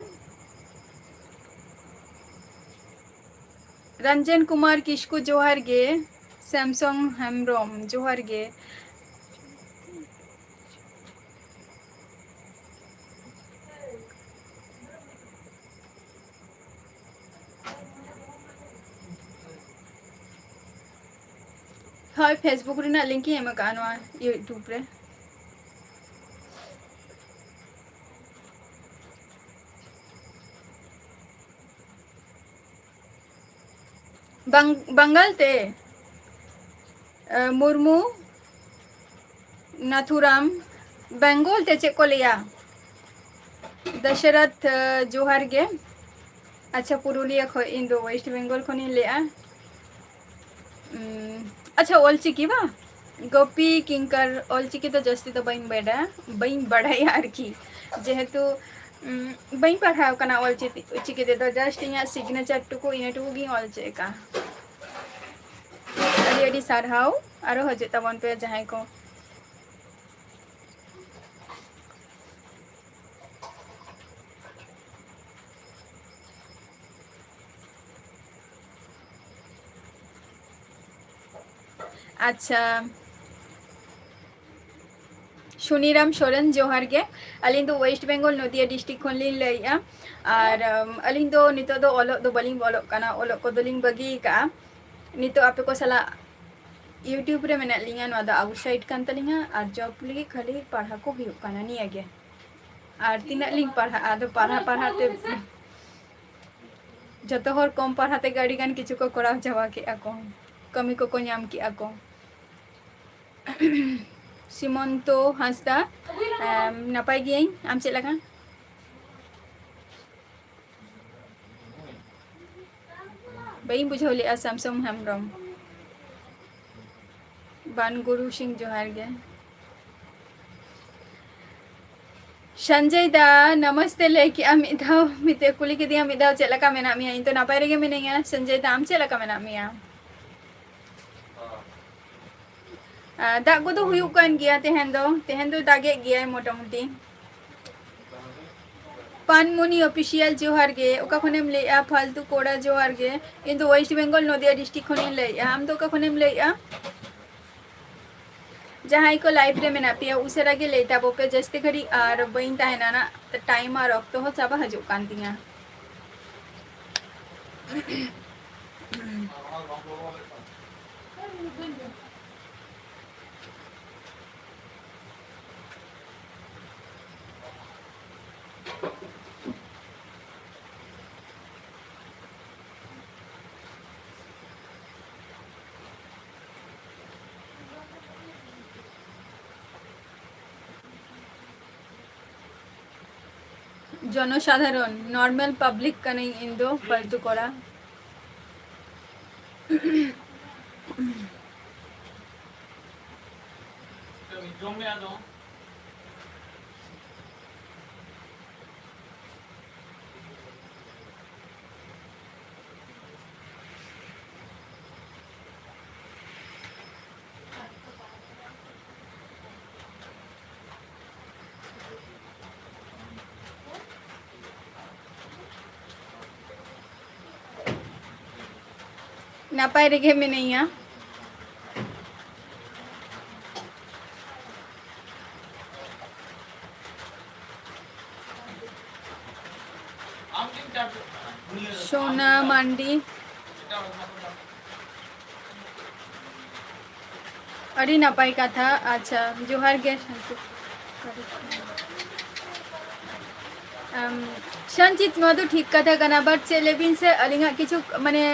रंजन कुमार किस्कू जोहार गे सैमसंग हेमब्रम जोहार गे ᱦᱳᱭ ᱯᱷᱮᱥᱵᱩक ᱨᱮᱱᱟᱜ ᱞᱤᱝᱠ ᱤᱧ ᱮᱢ ᱟᱠᱟᱜᱼᱟ ᱱᱚᱣᱟ ᱤᱭᱩᱴᱩᱵᱽ ᱨᱮ बंगाल ते मुर्मू नाथुराम बेंगल ते चेक को लिया दशरथ जोहार गे अच्छा पुरुलिया खो इन दो वेस्ट बंगाल खो नहीं लिया अच्छा ओलचिकी बा गोपी किंकर ओलचिकी तो जस्ती तो बइन बढ़ा यार की जेहेतु बइन पढ़ाव कना ओलचिकी ते तो जस्ट इया सिग्नेचर टुकु इन टुकु गी ओलचे का अड़ी अड़ी सारहाव आरो हजे तबन पे जहां को अच्छा सुनीराम सोरेन जोहार गे अलिंग दो वेस्ट बेंगल नदिया डिस्ट्रिक्ट खन लिंग लइया और अलिंग दो नितो दो ओलो दो बलिंग बोलोग काना ओलो को दोलिंग बगी का नितो आपे को सला यूट्यूब रे मेना लिंगा नवा दा आउटसाइड कान तलिंगा और जॉब लगी खाली पढ़ा को हुयो काना निया गे और तिना लिंग पढ़ा आदो पढ़ा ते जतो हर कम पढ़ाते गाड़ी गान किछु को कराव जावा के ako कमी को ᱧᱟᱢ की ako सीमंतो हांसदा नापाय गियኝ आम चेक लगा बई बुझाव ले सैमसंग हेमब्रम बान गुरु सिंह जोहार गे संजय दा नमस्ते लेके मिदाव मिते कुली के दिया मिदाव चेक लगा मेना मिया इन तो नापाय रेगे मिनेया संजय दा आम चेक लगा मेना मिया दाग को तो हुयुक कान गया तेहन दो दागे गया मोटामुटी पानमुनी ऑफिशियल जोहार गे ओका खनेम लेया फालतू कोड़ा जोहार गे इन तो वेस्ट बंगाल नदिया डिस्ट्रिक्ट खने लेया हम तो ओका खनेम लेया जहां को लाइव रे मेना पिया उसरा गे लेता बोपे जस्ते घड़ी और बइन ताहेना ना टाइम और वक्त हो चाबा हजु कान तिया जनसाधारण नॉर्मल पब्लिक का नहीं इन दो फालतू कोड़ा नापाय रेगे में नहीं है सोना मांडी अड़ी नापाय का था अच्छा जोहार गे संचित मधु ठीक कथा कना बट से लेबिन से अलिंगा किछु माने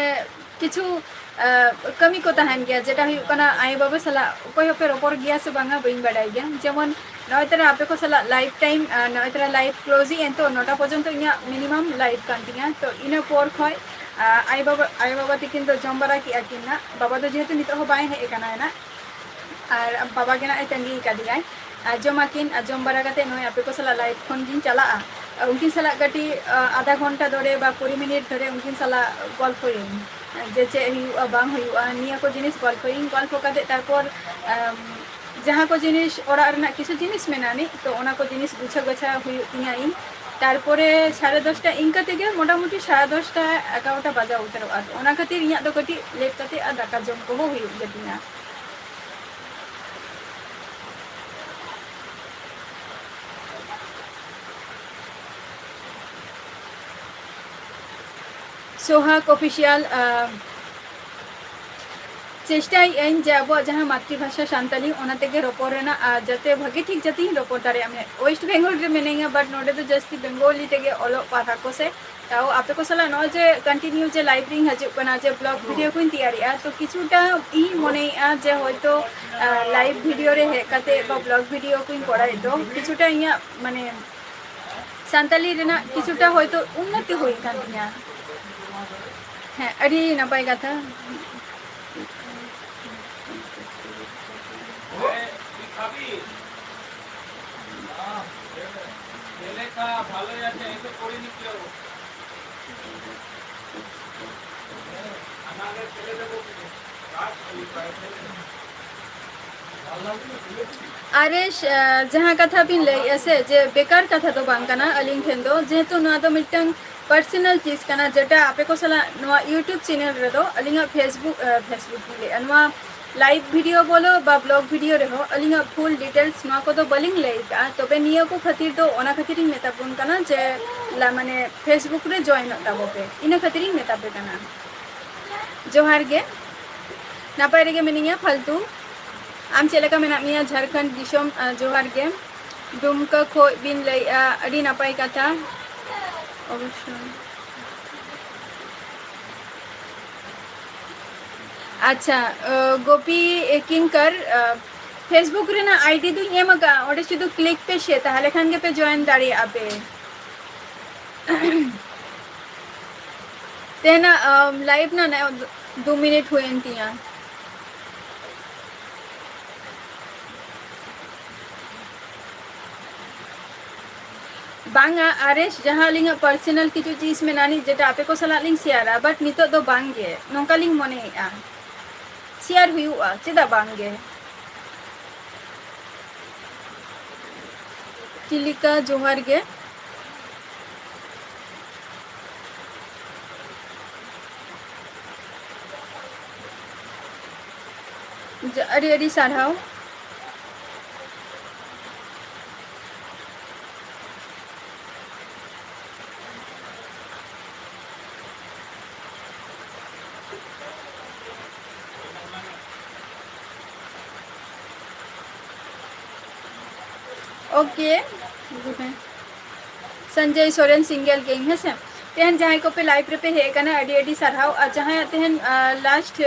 किछु कमी को तहन गया जेटा हुई कना आय बाबा सला कोई पे रोपर गया से बांगा बइन बडाय गया जेमन नयतरा आपे को सला लाइफ टाइम नयतरा लाइफ क्लोज ही एंतो 9टा पर्यंत इया मिनिमम लाइफ कांतिया तो इना पोर खय आय बाबा तिकिन तो जमबारा की अकिना बाबा तो जेहेतु नितो हो बाय हे कना ना और बाबा के ना तंगी का दिया आजमाकिन आजमबारा कते नय आपे को सला लाइफ खन दिन चला उनकिन सला गटी आधा घंटा धरे बा 20 मिनट धरे उनकिन सला गल्प जे चे बांग हुआ निया को जिनिस गल्प काते तारपर जहाँ को जिनिस ओरा रना किछु जिनिस मेनानी तो ओना को जिनिस गुछा गछा हुई तिया इन तारपरे 10:30 इनका तेगे मोटामुटी 10:30 11टा बजा उतरवा ओना खातिर इया दो कटी लेट काते आ दाका जम को हुई गतिना सोहाग ऑफिशियल चेष्टाई अब जहाँ मातृभाषा सानताली तेगे रपड़ जाते भागे ठीक जाते रपड़ दाड़े वेस्ट बेंगल रे मिनाइया बाट नोडे तो जस्ती बेंगली तेगे ओलो पाढ़ा को से ताओ आपे को साला नो जे कंटिन्यू जे लाइव रिंग हजु कना जे ब्लॉग वीडियो को तैयारी तो किछुटा इ मने जे होयतो लाइव वीडियो रे हे कते बा ब्लॉग वीडियो को कराई तो किछुटा इया माने सानताली रेना किछुटा होयतो उन्नति होई कान तिया हाँ अड़ी नपाय कथा आरेश जहाँ कथा बिन लई ऐसे जे बेकार कथा तो बांग कना अलिंग ठेन दो जेहेतु नवा तो मिटंग पर्सनल चीज कना जेटा आपे को सला नवा यूट्यूब चैनल रे दो अलिंगा फेसबुक ले नवा लाइव वीडियो बोलो बा ब्लॉग वीडियो रे हो अलिंगा फुल डिटेल्स नवा को तो बलिंग लई का तबे निया को खातिर तो ओना खातिर मेता बुन कना जे ला माने फेसबुक रे जॉइन ताबो पे इना खातिर मेता पे कना जोहार गे नापाय रे गे मिनिया फालतू आम चेलेका मेना मिया झारखंड दिसोम जोहार गे दुमका खो बिन लई अड़ी नापाय कथा अवश्य अच्छा गोपी किंकर फेसबुक रे ना आईडी दु एम का ओडे शुधु क्लिक पे शे ताहले खान के पे जॉइन दाड़ी आपे तेना लाइव ना 2 मिनट हुए तिया बांगा आरेश जहाँ लिंग पर्सनल किछु चीज में नानी जेटा आपे को सला लिंग शेयर बट नितो दो बांगे नोंका लिंग मने शेयर हुआ चेदा बांगे चिलिका जोहार गे अड़ी अड़ी साराव ओके संजय सोरेन सिंगल गेंग है से तेहन जहाँ को पे लाइव रे पे है कना अड़ी अड़ी साराव जहाँ तेहन लास्ट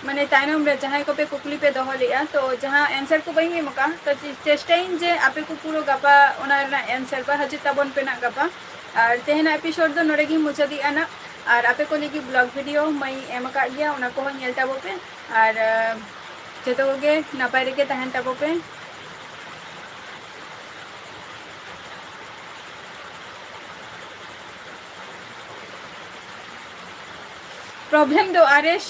माने ताइनम रे जहाँ को पे कुकली पे दहो लिया तो जहाँ आंसर को बही मका तो चेष्टाइन जे आपे को पूरो गपा ओना ना आंसर बा हजे तबन पे ना गपा और तेहन एपिसोड दो नोड़े गी मुचा दी आना और आपे को लेगी ब्लॉग वीडियो मई एमका गया ओना को नेल ताबो पे और जतो गे नापाय रे के तहन ताबो पे प्रॉब्लम दो आरेश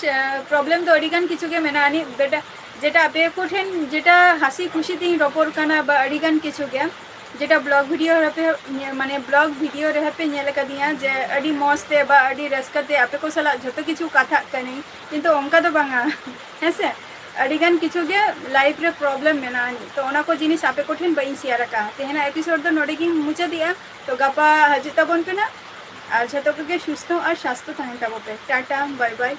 प्रॉब्लम दो अड़ीगान किछु के मेनानी बेटा जेटा आपे को ठेन जेटा हसी खुशी तीन रपोर कना बा अड़ीगान किछु के जेटा ब्लॉग वीडियो रपे माने ब्लॉग वीडियो रहे पे नेल का दिया जे अड़ी मस्ते बा अड़ी रस्कते आपे को सला जतो किछु कथा कनी किंतु ओंका तो बांगा हेसे अड़ीगान किछु के लाइफ रे प्रॉब्लम मेनानी तो ओना को जिनिस आपे को ठेन बई शेयर का तेहना एपिसोड दो नोडे की मुचा दिया तो गपा हजिता बन पे ना आज तो के सुस्थ और स्वास्थ्य तहन तब पे टाटा बाय बाय।